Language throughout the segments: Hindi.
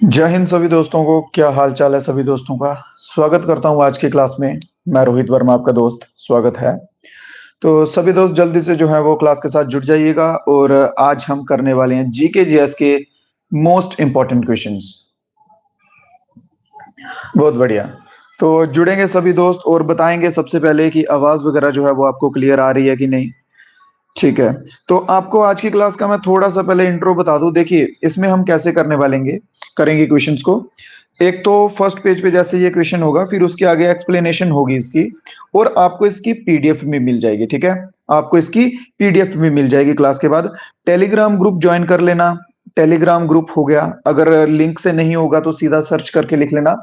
जय हिंद सभी दोस्तों को। क्या हाल चाल है सभी दोस्तों का। स्वागत करता हूं आज की क्लास में। मैं रोहित वर्मा आपका दोस्त, स्वागत है। तो सभी दोस्त जल्दी से जो है वो क्लास के साथ जुड़ जाइएगा और आज हम करने वाले हैं जीके जीएस के मोस्ट इंपॉर्टेंट क्वेश्चंस। बहुत बढ़िया। तो जुड़ेंगे सभी दोस्त और बताएंगे सबसे पहले कि आवाज वगैरह जो है वो आपको क्लियर आ रही है कि नहीं। ठीक है। तो आपको आज की क्लास का मैं थोड़ा सा पहले इंट्रो बता दूं। देखिए इसमें हम कैसे करने वालेंगे करेंगे क्वेश्चंस को। एक तो फर्स्ट पेज पे जैसे ये क्वेश्चन होगा, फिर उसके आगे एक्सप्लेनेशन होगी इसकी, और आपको इसकी पीडीएफ में मिल जाएगी। ठीक है, आपको इसकी पीडीएफ में मिल जाएगी क्लास के बाद। टेलीग्राम ग्रुप ज्वाइन कर लेना। टेलीग्राम ग्रुप हो गया, अगर लिंक से नहीं होगा तो सीधा सर्च करके लिख लेना।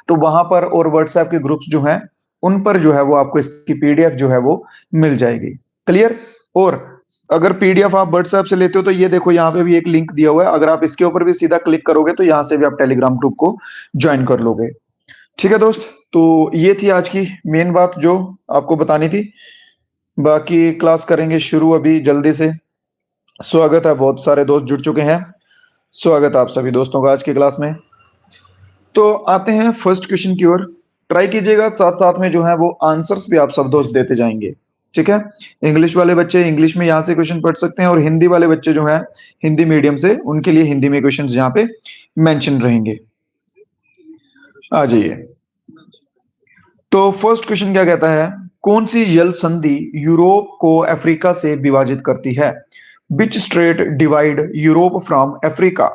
तो वहां पर और व्हाट्सएप के ग्रुप्स जो हैं उन पर जो है वो आपको इसकी पीडीएफ जो है वो मिल जाएगी। क्लियर। और अगर पीडीएफ आप व्हाट्सएप से लेते हो तो ये देखो यहाँ पे भी एक लिंक दिया हुआ है, अगर आप इसके ऊपर भी सीधा क्लिक करोगे तो यहाँ से भी आप टेलीग्राम ग्रुप को ज्वाइन कर लोगे। ठीक है दोस्त, तो ये थी आज की मेन बात जो आपको बतानी थी। बाकी क्लास करेंगे शुरू अभी जल्दी से। स्वागत है, बहुत सारे दोस्त जुड़ चुके हैं। स्वागत है आप सभी दोस्तों का आज की क्लास में। तो आते हैं फर्स्ट क्वेश्चन की ओर। ट्राई कीजिएगा, साथ साथ में जो है वो आंसर्स भी आप सब दोस्त देते जाएंगे। ठीक है। इंग्लिश वाले बच्चे इंग्लिश में यहाँ से क्वेश्चन पढ़ सकते हैं, और हिंदी वाले बच्चे जो हैं हिंदी मीडियम से, उनके लिए हिंदी में क्वेश्चन यहाँ पे मेंशन रहेंगे। आ जाइए। तो फर्स्ट क्वेश्चन क्या कहता है, कौन सी जल संधि यूरोप को अफ्रीका से विभाजित करती है। Which strait divide Europe from Africa.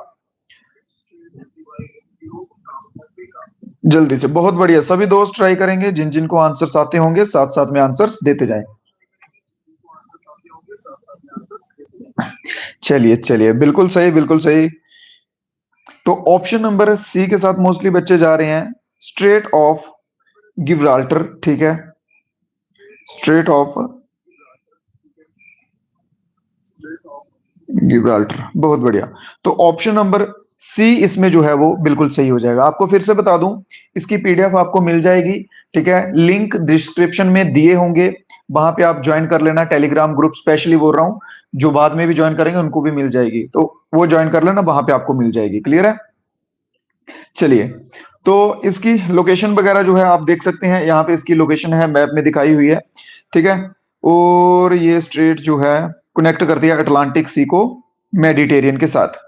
जल्दी से, बहुत बढ़िया। सभी दोस्त ट्राई करेंगे, जिन जिन को आंसर्स आते होंगे साथ साथ में आंसर्स देते जाएं। चलिए चलिए, बिल्कुल सही बिल्कुल सही। तो ऑप्शन नंबर सी के साथ मोस्टली बच्चे जा रहे हैं, स्ट्रेट ऑफ गिब्राल्टर। ठीक है, स्ट्रेट ऑफ गिब्राल्टर, बहुत बढ़िया। तो ऑप्शन नंबर सी इसमें जो है वो बिल्कुल सही हो जाएगा। आपको फिर से बता दूं, इसकी पीडीएफ आपको मिल जाएगी। ठीक है, लिंक डिस्क्रिप्शन में दिए होंगे, वहां पे आप ज्वाइन कर लेना। टेलीग्राम ग्रुप स्पेशली बोल रहा हूं, जो बाद में भी ज्वाइन करेंगे उनको भी मिल जाएगी, तो वो ज्वाइन कर लेना, वहां पे आपको मिल जाएगी। क्लियर है। चलिए, तो इसकी लोकेशन वगैरह जो है आप देख सकते हैं, यहाँ पे इसकी लोकेशन है मैप में दिखाई हुई है। ठीक है, और ये स्ट्रेट जो है कनेक्ट करती है अटलांटिक सी को मेडिटेरियन के साथ,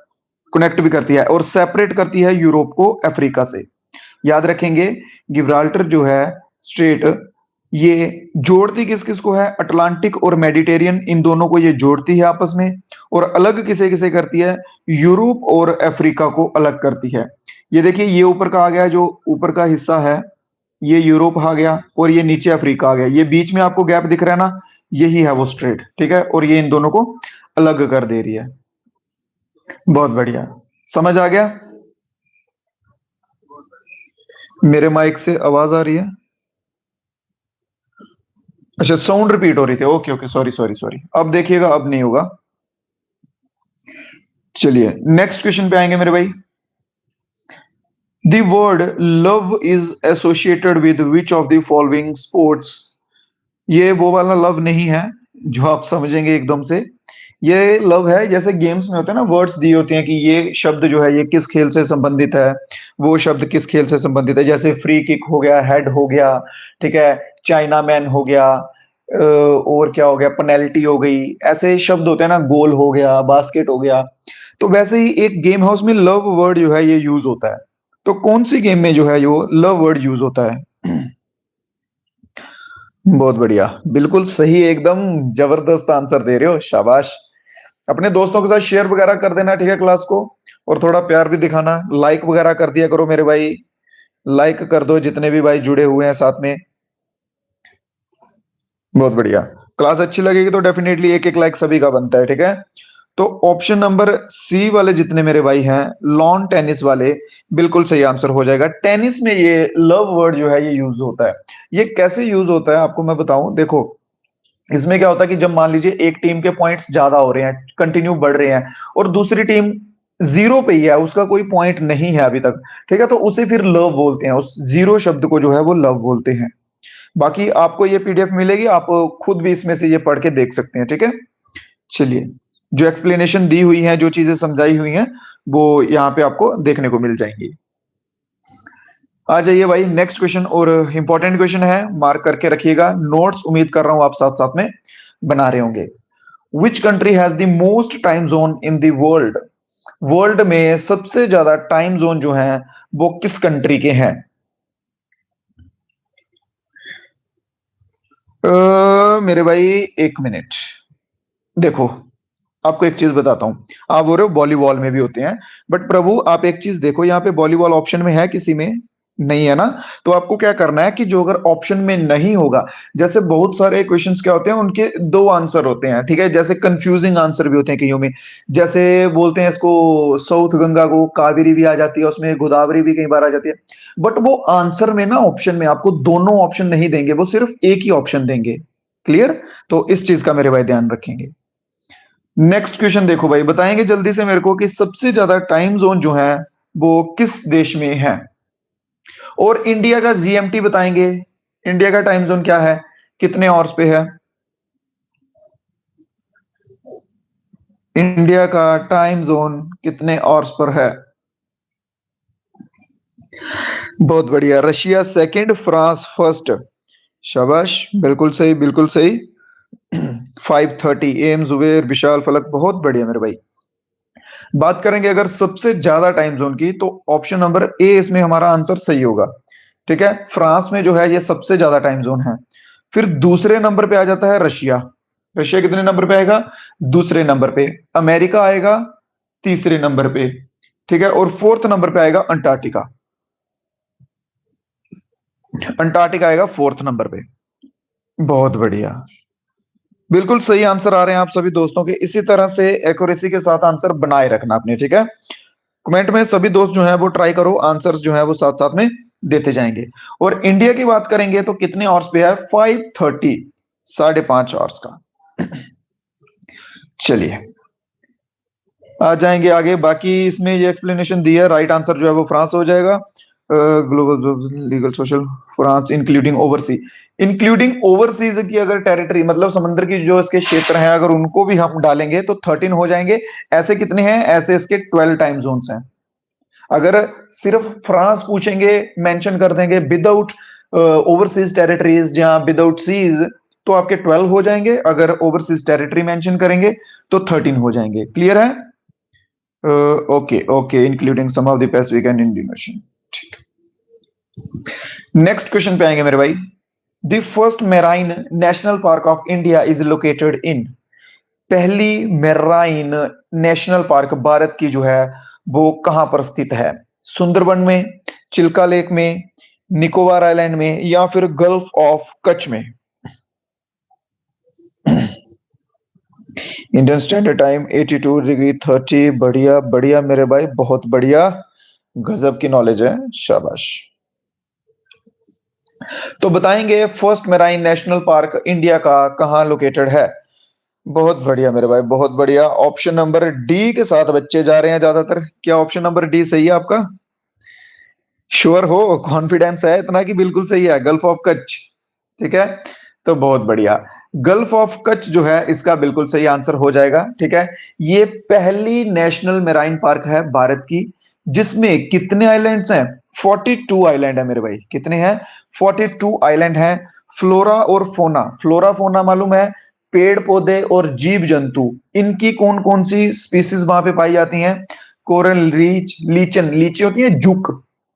कनेक्ट भी करती है और सेपरेट करती है यूरोप को अफ्रीका से। याद रखेंगे, गिब्राल्टर जो है स्ट्रेट, ये जोड़ती किस किस को है, अटलांटिक और मेडिटेरियन, इन दोनों को ये जोड़ती है आपस में। और अलग किसे किसे करती है, यूरोप और अफ्रीका को अलग करती है। ये देखिए, ये ऊपर का आ गया, जो ऊपर का हिस्सा है ये यूरोप आ गया, और ये नीचे अफ्रीका आ गया। ये बीच में आपको गैप दिख रहा है ना, यही है वो स्ट्रेट। ठीक है, और ये इन दोनों को अलग कर दे रही है। बहुत बढ़िया, समझ आ गया। मेरे माइक से आवाज आ रही है। अच्छा, साउंड रिपीट हो रही थी। Okay okay, sorry sorry sorry. अब देखिएगा, अब नहीं होगा। चलिए नेक्स्ट क्वेश्चन पे आएंगे मेरे भाई। The word love is associated with which of the following sports. ये वो वाला लव नहीं है जो आप समझेंगे एकदम से। ये लव है, जैसे गेम्स में होता है ना, वर्ड्स दी होती हैं कि ये शब्द जो है ये किस खेल से संबंधित है, वो शब्द किस खेल से संबंधित है। जैसे फ्री किक हो गया, हेड हो गया, ठीक है, चाइना मैन हो गया, और क्या हो गया, पेनल्टी हो गई। ऐसे शब्द होते हैं ना, गोल हो गया, बास्केट हो गया। तो वैसे ही एक गेम हाउस में लव वर्ड जो है ये यूज होता है। तो कौन सी गेम में जो है ये लव वर्ड यूज होता है। बहुत बढ़िया, बिल्कुल सही, एकदम जबरदस्त आंसर दे रहे हो, शाबाश। अपने दोस्तों के साथ शेयर वगैरह कर देना, ठीक है, क्लास को। और थोड़ा प्यार भी दिखाना, लाइक वगैरह कर दिया करो मेरे भाई। लाइक कर दो जितने भी भाई जुड़े हुए हैं साथ में। बहुत बढ़िया। क्लास अच्छी लगेगी तो डेफिनेटली एक एक लाइक सभी का बनता है। ठीक है, तो ऑप्शन नंबर सी वाले जितने मेरे भाई हैं, लॉन टेनिस वाले, बिल्कुल सही आंसर हो जाएगा। टेनिस में ये लव वर्ड जो है ये यूज होता है। ये कैसे यूज होता है आपको मैं बताऊं। देखो, इसमें क्या होता है कि जब मान लीजिए एक टीम के पॉइंट्स ज्यादा हो रहे हैं, कंटिन्यू बढ़ रहे हैं, और दूसरी टीम जीरो पे ही है, उसका कोई पॉइंट नहीं है अभी तक, ठीक है, तो उसे फिर लव बोलते हैं। उस जीरो शब्द को जो है वो लव बोलते हैं। बाकी आपको ये पीडीएफ मिलेगी, आप खुद भी इसमें से ये पढ़ के देख सकते हैं। ठीक है, चलिए, जो एक्सप्लेनेशन दी हुई है, जो चीजें समझाई हुई हैं, वो यहाँ पे आपको देखने को मिल जाएंगी। आ जाइए भाई नेक्स्ट क्वेश्चन, और इंपॉर्टेंट क्वेश्चन है, मार्क करके रखिएगा, नोट्स उम्मीद कर रहा हूं आप साथ साथ में बना रहे होंगे। Which country has the most time zone in the world? World में सबसे ज्यादा टाइम जोन जो है वो किस कंट्री के हैं? मेरे भाई एक मिनट, देखो आपको एक चीज बताता हूं। आप बोल रहे हो वॉलीबॉल में भी होते हैं, बट प्रभु आप एक चीज देखो, यहाँ पे वॉलीबॉल ऑप्शन में है किसी में? नहीं है ना। तो आपको क्या करना है कि जो अगर ऑप्शन में नहीं होगा, जैसे बहुत सारे क्वेश्चंस क्या होते हैं उनके दो आंसर होते हैं, ठीक है, जैसे कंफ्यूजिंग आंसर भी होते हैं कईयों में। जैसे बोलते हैं इसको साउथ गंगा को कावेरी भी आ जाती है, उसमें गोदावरी भी कई बार आ जाती है। बट वो आंसर में ना ऑप्शन में आपको दोनों ऑप्शन नहीं देंगे, वो सिर्फ एक ही ऑप्शन देंगे। क्लियर? तो इस चीज का मेरे भाई ध्यान रखेंगे। नेक्स्ट क्वेश्चन देखो भाई, बताएंगे जल्दी से मेरे को कि सबसे ज्यादा टाइम जोन जो है वो किस देश में है? और इंडिया का जीएमटी बताएंगे, इंडिया का टाइम जोन क्या है, कितने आवर्स पे है? इंडिया का टाइम जोन कितने आवर्स पर है? बहुत बढ़िया, रशिया सेकंड, फ्रांस फर्स्ट। शाबाश, बिल्कुल सही बिल्कुल सही। 5:30 AM, जुबेर विशाल फलक, बहुत बढ़िया मेरे भाई। बात करेंगे अगर सबसे ज्यादा टाइम जोन की, तो ऑप्शन नंबर ए इसमें हमारा आंसर सही होगा। ठीक है, फ्रांस में जो है ये सबसे ज्यादा टाइम जोन है। फिर दूसरे नंबर पे आ जाता है रशिया। रशिया कितने नंबर पे आएगा? दूसरे नंबर पे। अमेरिका आएगा तीसरे नंबर पे। ठीक है, और फोर्थ नंबर पे आएगा अंटार्कटिका। अंटार्कटिका आएगा फोर्थ नंबर पे। बहुत बढ़िया, बिल्कुल सही आंसर आ रहे हैं आप सभी दोस्तों के। इसी तरह से एक्यूरेसी के साथ आंसर बनाए रखना आपने, ठीक है। कमेंट में सभी दोस्त जो है वो ट्राई करो, आंसर्स जो है वो साथ साथ में देते जाएंगे। और इंडिया की बात करेंगे तो कितने आवर्स पे है? 5:30, 5:30 आवर्स का। चलिए आ जाएंगे आगे, बाकी इसमें ये एक्सप्लेनेशन दी है, राइट आंसर जो है वो फ्रांस हो जाएगा। Global legal social, France including oversee. Including overseas की अगर टेरिटरी मतलब समंदर की जो इसके क्षेत्र हैं, अगर उनको भी हम डालेंगे तो 13 हो जाएंगे। ऐसे कितने हैं? ऐसे इसके 12 टाइम जोन्स हैं। अगर सिर्फ फ्रांस पूछेंगे, मेंशन कर देंगे विदाउट ओवरसीज टेरिटरीज, जहां विदाउट सीज, तो आपके 12 हो जाएंगे। अगर ओवरसीज टेरिटरी मेंशन करेंगे तो 13 हो जाएंगे। क्लियर है? Okay okay, including some of the Pacific and Indian Ocean. ठीक, नेक्स्ट क्वेश्चन पे आएंगे मेरे भाई। The first marine national park of India is located in? पहली मेराइन नेशनल पार्क भारत की जो है वो कहां पर स्थित है? सुंदरबन में, चिल्का लेक में, निकोबार आइलैंड में, या फिर गल्फ ऑफ कच्छ में? Indian standard time 82 degree 30। बढ़िया बढ़िया मेरे भाई, बहुत बढ़िया, गजब की नॉलेज है, शाबाश। तो बताएंगे first marine national park India का कहां लोकेटेड है? बहुत बढ़िया मेरे भाई, बहुत बढ़िया। ऑप्शन नंबर डी के साथ बच्चे जा रहे हैं ज्यादातर। क्या ऑप्शन नंबर डी सही है आपका? श्योर हो? कॉन्फिडेंस है इतना कि बिल्कुल सही है? गल्फ ऑफ कच्छ, ठीक है। तो बहुत बढ़िया, गल्फ ऑफ कच्छ जो है इसका बिल्कुल सही आंसर हो जाएगा। ठीक है, ये पहली नेशनल मेराइन पार्क है भारत की, जिसमें कितने आइलैंड्स हैं? 42 आइलैंड है मेरे भाई। कितने हैं? 42 आइलैंड हैं। फ्लोरा और फोना, फ्लोरा फोना मालूम है, पेड़ पौधे और जीव जंतु, इनकी कौन कौन सी स्पीसीज वहां पे पाई जाती हैं? कोरल रीच, लीचन, लीची होती है जुक,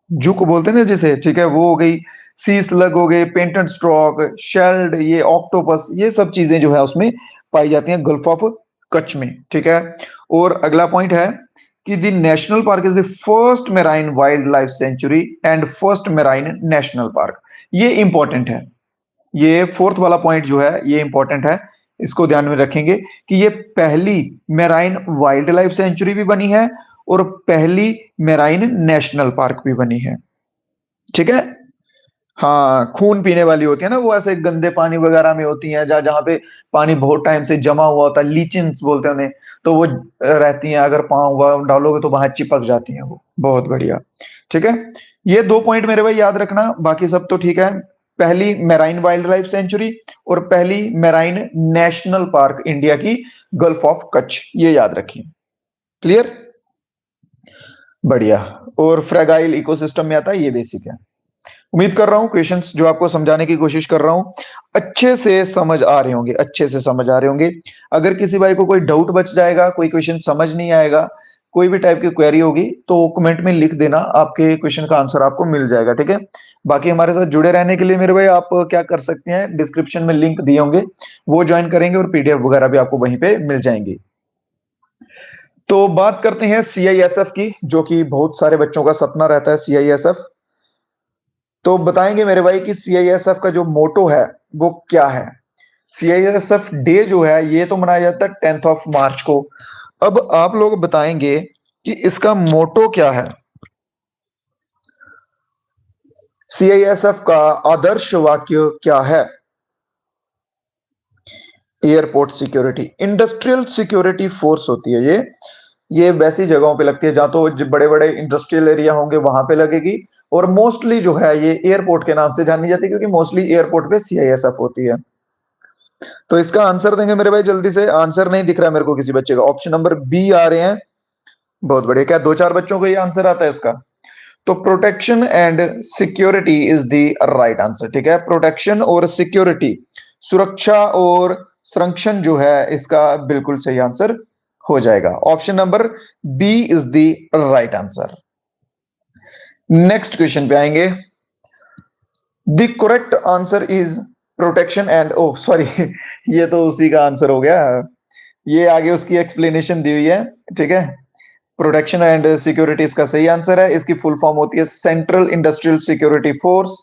जुक बोलते हैं ना जिसे, ठीक है, वो हो गई। सी स्लग हो गए, पेंटेड स्ट्रॉक, शेल्ड, ये ऑक्टोपस, ये सब चीजें जो है उसमें पाई जाती हैं गल्फ ऑफ कच्छ में। ठीक है, और अगला पॉइंट है कि the national park is the first marine wild life sanctuary and first marine national park. ये इंपॉर्टेंट है, ये फोर्थ वाला पॉइंट जो है ये इंपॉर्टेंट है, इसको ध्यान में रखेंगे कि ये पहली मेराइन वाइल्ड लाइफ सेंचुरी भी बनी है और पहली मेराइन नेशनल पार्क भी बनी है। ठीक है, हाँ, खून पीने वाली होती है ना वो, ऐसे गंदे पानी वगैरह में होती हैं, जहां जहां पे पानी बहुत टाइम से जमा हुआ होता है, लीचिंस बोलते हैं उन्हें, तो वो रहती हैं, अगर पाँव वहाँ डालोगे तो वहां चिपक जाती हैं वो। बहुत बढ़िया, ठीक है। ये दो पॉइंट मेरे भाई याद रखना, बाकी सब तो ठीक है। पहली मेराइन वाइल्ड लाइफ सेंचुरी और पहली मेराइन नेशनल पार्क इंडिया की गल्फ ऑफ कच्छ, ये याद रखिए। क्लियर? बढ़िया। और फ्रेगाइल इकोसिस्टम में आता है, ये बेसिक है। उम्मीद कर रहा हूँ क्वेश्चंस जो आपको समझाने की कोशिश कर रहा हूँ अच्छे से समझ आ रहे होंगे, अच्छे से समझ आ रहे होंगे। अगर किसी भाई को कोई डाउट बच जाएगा, कोई क्वेश्चन समझ नहीं आएगा, कोई भी टाइप की क्वेरी होगी तो कमेंट में लिख देना, आपके क्वेश्चन का आंसर आपको मिल जाएगा, ठीक है। बाकी हमारे साथ जुड़े रहने के लिए मेरे भाई आप क्या कर सकते हैं, डिस्क्रिप्शन में लिंक दिए होंगे, वो ज्वाइन करेंगे और पीडीएफ वगैरह भी आपको वहीं पे मिल जाएंगी। तो बात करते हैं सीआईएसएफ की, जो कि बहुत सारे बच्चों का सपना रहता है सीआईएसएफ। तो बताएंगे मेरे भाई कि सीआईएसएफ का जो मोटो है वो क्या है। सीआईएसएफ डे जो है ये तो मनाया जाता है 10th ऑफ मार्च को। अब आप लोग बताएंगे कि इसका मोटो क्या है। सीआईएसएफ का आदर्श वाक्य क्या है। Airport security, industrial security force होती है ये वैसी जगहों पे लगती है जहां तो बड़े बड़े इंडस्ट्रियल एरिया होंगे वहां पे लगेगी। और मोस्टली जो है ये एयरपोर्ट के नाम से जानी जाती है, क्योंकि मोस्टली एयरपोर्ट पे सीआईएसएफ होती है। तो इसका आंसर देंगे मेरे भाई जल्दी से। आंसर नहीं दिख रहा है मेरे को किसी बच्चे का, ऑप्शन नंबर बी आ रहे हैं। बहुत बढ़िया, क्या दो चार बच्चों को ये आंसर आता है इसका। तो protection and security is the right answer, ठीक है। प्रोटेक्शन और सिक्योरिटी, सुरक्षा और संरक्षण जो है इसका बिल्कुल सही आंसर हो जाएगा। Option number B is the right answer. Next question पे आएंगे। The correct answer is protection and, oh sorry ये तो उसी का आंसर हो गया, ये आगे उसकी एक्सप्लेनेशन दी हुई है, ठीक है। प्रोटेक्शन एंड सिक्योरिटी इसका सही आंसर है। इसकी फुल फॉर्म होती है सेंट्रल इंडस्ट्रियल सिक्योरिटी फोर्स।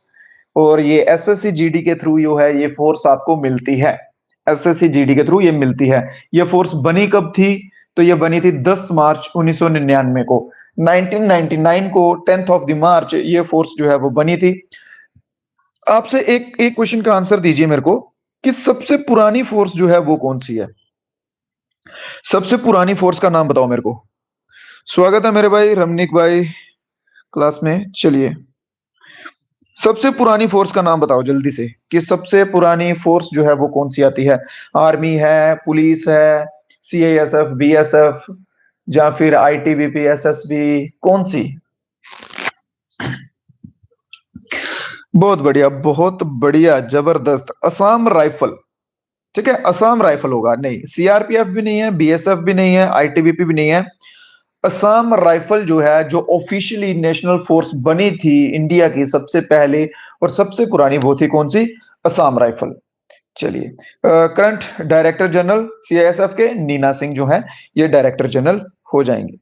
और ये एसएससी जीडी के थ्रू जो है ये फोर्स आपको मिलती है। एसएससी जीडी के थ्रू ये मिलती है। ये फोर्स बनी कब थी, तो ये बनी थी 10 मार्च 1999 को। 1999 को 10th ऑफ द मार्च ये फोर्स जो है वो बनी थी। आपसे एक एक क्वेश्चन का आंसर दीजिए मेरे को कि सबसे पुरानी फोर्स जो है वो कौन सी है। सबसे पुरानी फोर्स का नाम बताओ मेरे को। स्वागत है मेरे भाई रमनीक भाई क्लास में। चलिए, सबसे पुरानी फोर्स का नाम बताओ जल्दी से कि सबसे पुरानी फोर्स जो है वो कौन सी आती है। आर्मी है, पुलिस है, सीआईएसएफ, बीएसएफ, या फिर आईटीबीपी, एसएसबी, कौन सी। बहुत बढ़िया, बहुत बढ़िया, जबरदस्त, असम राइफल, ठीक है। असम राइफल होगा, नहीं सीआरपीएफ भी नहीं है, बीएसएफ भी नहीं है, आईटीबीपी भी नहीं है। असम राइफल जो है, जो ऑफिशियली नेशनल फोर्स बनी थी इंडिया की सबसे पहले और सबसे पुरानी, वो थी कौन सी, असम राइफल। चलिए, करंट डायरेक्टर जनरल सीआईएसएफ के नीना सिंह जो है ये डायरेक्टर जनरल हो जाएंगे।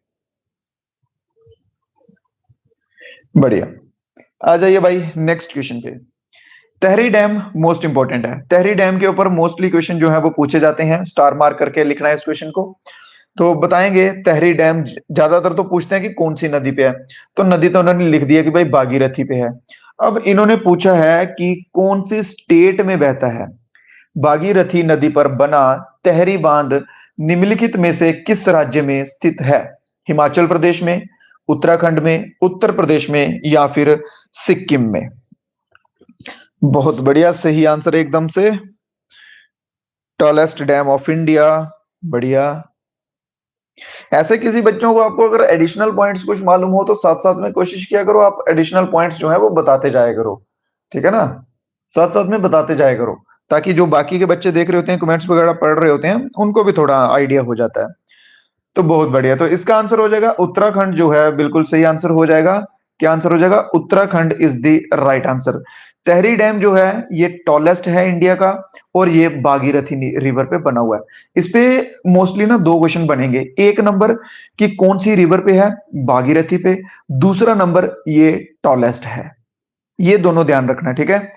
बढ़िया, आ जाइए भाई नेक्स्ट क्वेश्चन पे। तहरी डैम मोस्ट इंपॉर्टेंट है। तहरी डैम के ऊपर मोस्टली क्वेश्चन जो है वो पूछे जाते हैं, स्टार मार्क करके लिखना है इस क्वेश्चन को। तो बताएंगे तहरी डैम ज्यादातर तो पूछते हैं कि कौन सी नदी पे है। तो नदी तो उन्होंने लिख दिया कि भाई भागीरथी पे है। अब इन्होंने पूछा है कि कौन सी स्टेट में बहता है। भागीरथी नदी पर बना तहरी बांध निम्नलिखित में से किस राज्य में स्थित है। हिमाचल प्रदेश में, उत्तराखंड में, उत्तर प्रदेश में, या फिर सिक्किम में। बहुत बढ़िया, सही आंसर एकदम से। Tallest dam of India. बढ़िया। ऐसे किसी बच्चों को आपको अगर एडिशनल पॉइंट्स कुछ मालूम हो तो साथ साथ में कोशिश किया करो, आप एडिशनल पॉइंट्स जो है वो बताते जाया करो, ठीक है ना। साथ साथ में बताते जाया करो, ताकि जो बाकी के बच्चे देख रहे होते हैं, कमेंट्स वगैरह पढ़ रहे होते हैं, उनको भी थोड़ा आइडिया हो जाता है। तो बहुत बढ़िया, तो इसका आंसर हो जाएगा उत्तराखंड जो है बिल्कुल सही आंसर हो जाएगा। क्या आंसर हो जाएगा, Uttarakhand is the right answer. Tehri dam जो है ये टॉलेस्ट है इंडिया का, और ये भागीरथी रिवर पे बना हुआ है। इस पे मोस्टली ना दो क्वेश्चन बनेंगे, एक नंबर कि कौन सी रिवर पे है, भागीरथी पे, दूसरा नंबर ये टॉलेस्ट है। ये दोनों ध्यान रखना, ठीक है।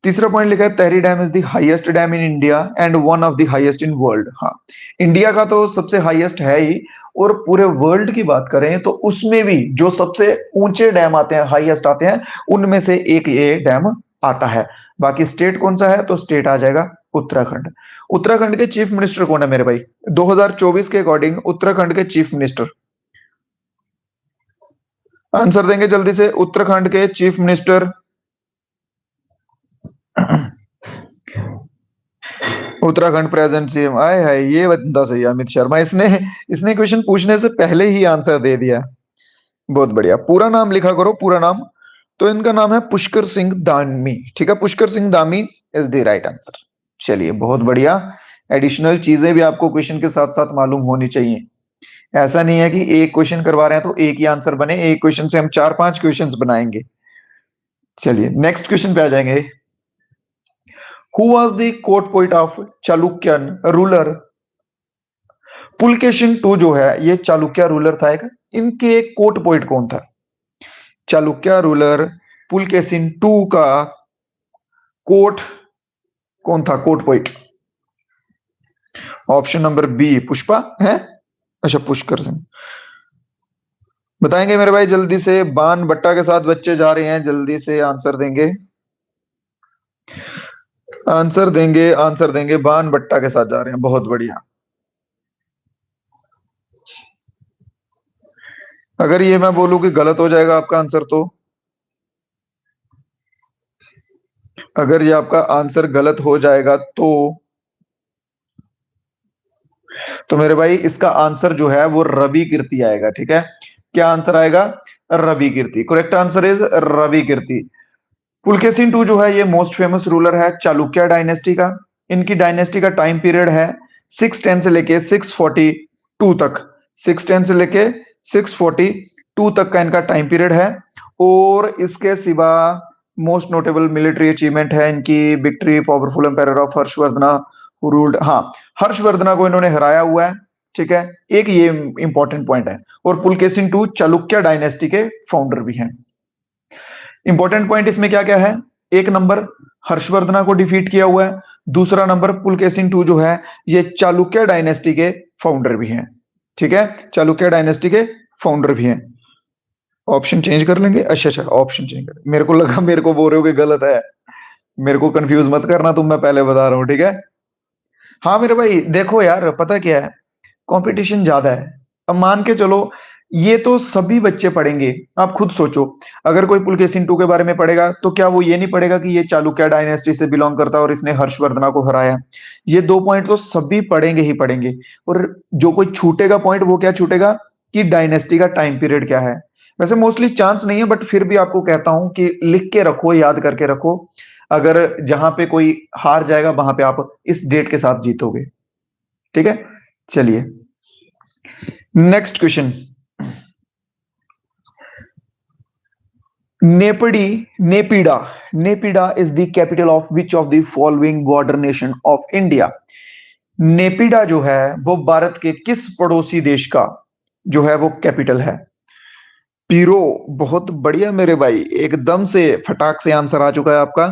तीसरा पॉइंट लिखा है Tehri dam is the highest dam in India and one of the highest in world. हाँ, इंडिया का तो सबसे हाईएस्ट है ही, और पूरे वर्ल्ड की बात करें तो उसमें भी जो सबसे ऊंचे डैम आते हैं, हाईएस्ट आते हैं, उनमें से एक ये डैम आता है। बाकी स्टेट कौन सा है, तो स्टेट आ जाएगा उत्तराखंड। उत्तराखंड के चीफ मिनिस्टर कौन है मेरे भाई, 2024 के अकॉर्डिंग उत्तराखंड के चीफ मिनिस्टर। आंसर देंगे जल्दी से, उत्तराखंड के chief minister. Uttarakhand present CM, आए है ये बंदा सही है, अमित शर्मा। इसने इसने क्वेश्चन पूछने से पहले ही आंसर दे दिया। बहुत बढ़िया, पूरा नाम लिखा करो, पूरा नाम। तो इनका नाम है पुष्कर सिंह धामी, ठीक है, Pushkar Singh Dhami is the right answer. चलिए बहुत बढ़िया। एडिशनल चीजें भी आपको क्वेश्चन के साथ साथ मालूम होनी चाहिए। ऐसा नहीं है कि एक क्वेश्चन करवा रहे हैं तो एक ही आंसर बने, एक क्वेश्चन से हम 4-5 क्वेश्चंस बनाएंगे। चलिए नेक्स्ट क्वेश्चन पे आ जाएंगे। Who was the court poet of Chalukyan ruler? Pulakeshin two जो है ये चालुक्य रूलर था एक, इनके कोर्ट पोइट कौन था? चालुक्य रूलर पुलकेशिन टू का कोर्ट कौन था, court poet? Option number B Pushpa है, अच्छा पुष्कर सिंह। बताएंगे मेरे भाई जल्दी से, बान बट्टा के साथ बच्चे जा रहे हैं, जल्दी से आंसर देंगे, आंसर देंगे, आंसर देंगे, बान बट्टा के साथ जा रहे हैं, बहुत बढ़िया। अगर ये मैं बोलूं कि गलत हो जाएगा आपका आंसर, अगर ये आपका आंसर गलत हो जाएगा तो मेरे भाई इसका आंसर जो है वो रवि कीर्ति आएगा, ठीक है। क्या आंसर आएगा? Ravi Kirti, correct answer is Ravi Kirti. Pulakeshin two जो है ये मोस्ट फेमस रूलर है चालुक्य डायनेस्टी का। इनकी डायनेस्टी का टाइम पीरियड है 610 से लेके 642 तक, 610 से लेके 642 तक का इनका टाइम पीरियड है। और इसके सिवा मोस्ट नोटेबल मिलिट्री अचीवमेंट है इनकी victory powerful empire of Harshavardhana ruled, हाँ हर्षवर्धना को इन्होंने हराया हुआ है, ठीक है, एक ये इंपॉर्टेंट पॉइंट है। और पुलकेशिन टू चालुक्य डायनेस्टी के फाउंडर भी हैं। इंपॉर्टेंट पॉइंट इसमें क्या क्या है? एक नंबर हर्षवर्धना को डिफीट किया हुआ है, दूसरा नंबर पुलकेशिन टू जो है ये चालुक्य डायनेस्टी के फाउंडर भी हैं, ठीक है, चालुक्य डायनेस्टी के फाउंडर भी हैं। ऑप्शन चेंज कर लेंगे, अच्छा अच्छा ऑप्शन चेंज कर, मेरे को लगा मेरे को बोल रहे हो कि गलत है, मेरे को कंफ्यूज मत करना तुम, मैं पहले बता रहा हूँ, ठीक है। हाँ मेरे भाई देखो यार, पता क्या है, कंपटीशन ज्यादा है। अब मान के चलो ये तो सभी बच्चे पढ़ेंगे, आप खुद सोचो, अगर कोई पुलकेशिन टू के बारे में पढ़ेगा तो क्या वो ये नहीं पढ़ेगा कि ये चालुक्य डायनेस्टी से बिलोंग करता है और इसने हर्षवर्धना को हराया? ये दो पॉइंट तो सभी पढ़ेंगे ही पढ़ेंगे। और जो कोई छूटेगा पॉइंट, वो क्या छूटेगा कि डायनेस्टी का टाइम पीरियड क्या है। वैसे मोस्टली चांस नहीं है, बट फिर भी आपको कहता हूं कि लिख के रखो, याद करके रखो, अगर जहां पे कोई हार जाएगा वहां पे आप इस डेट के साथ जीतोगे, ठीक है। चलिए next question. Naypyidaw Naypyidaw Naypyidaw is the capital of which of the following border nation of India? Naypyidaw जो है वो भारत के किस पड़ोसी देश का जो है वो कैपिटल है? पीरो, बहुत बढ़िया मेरे भाई, एकदम से फटाक से आंसर आ चुका है आपका।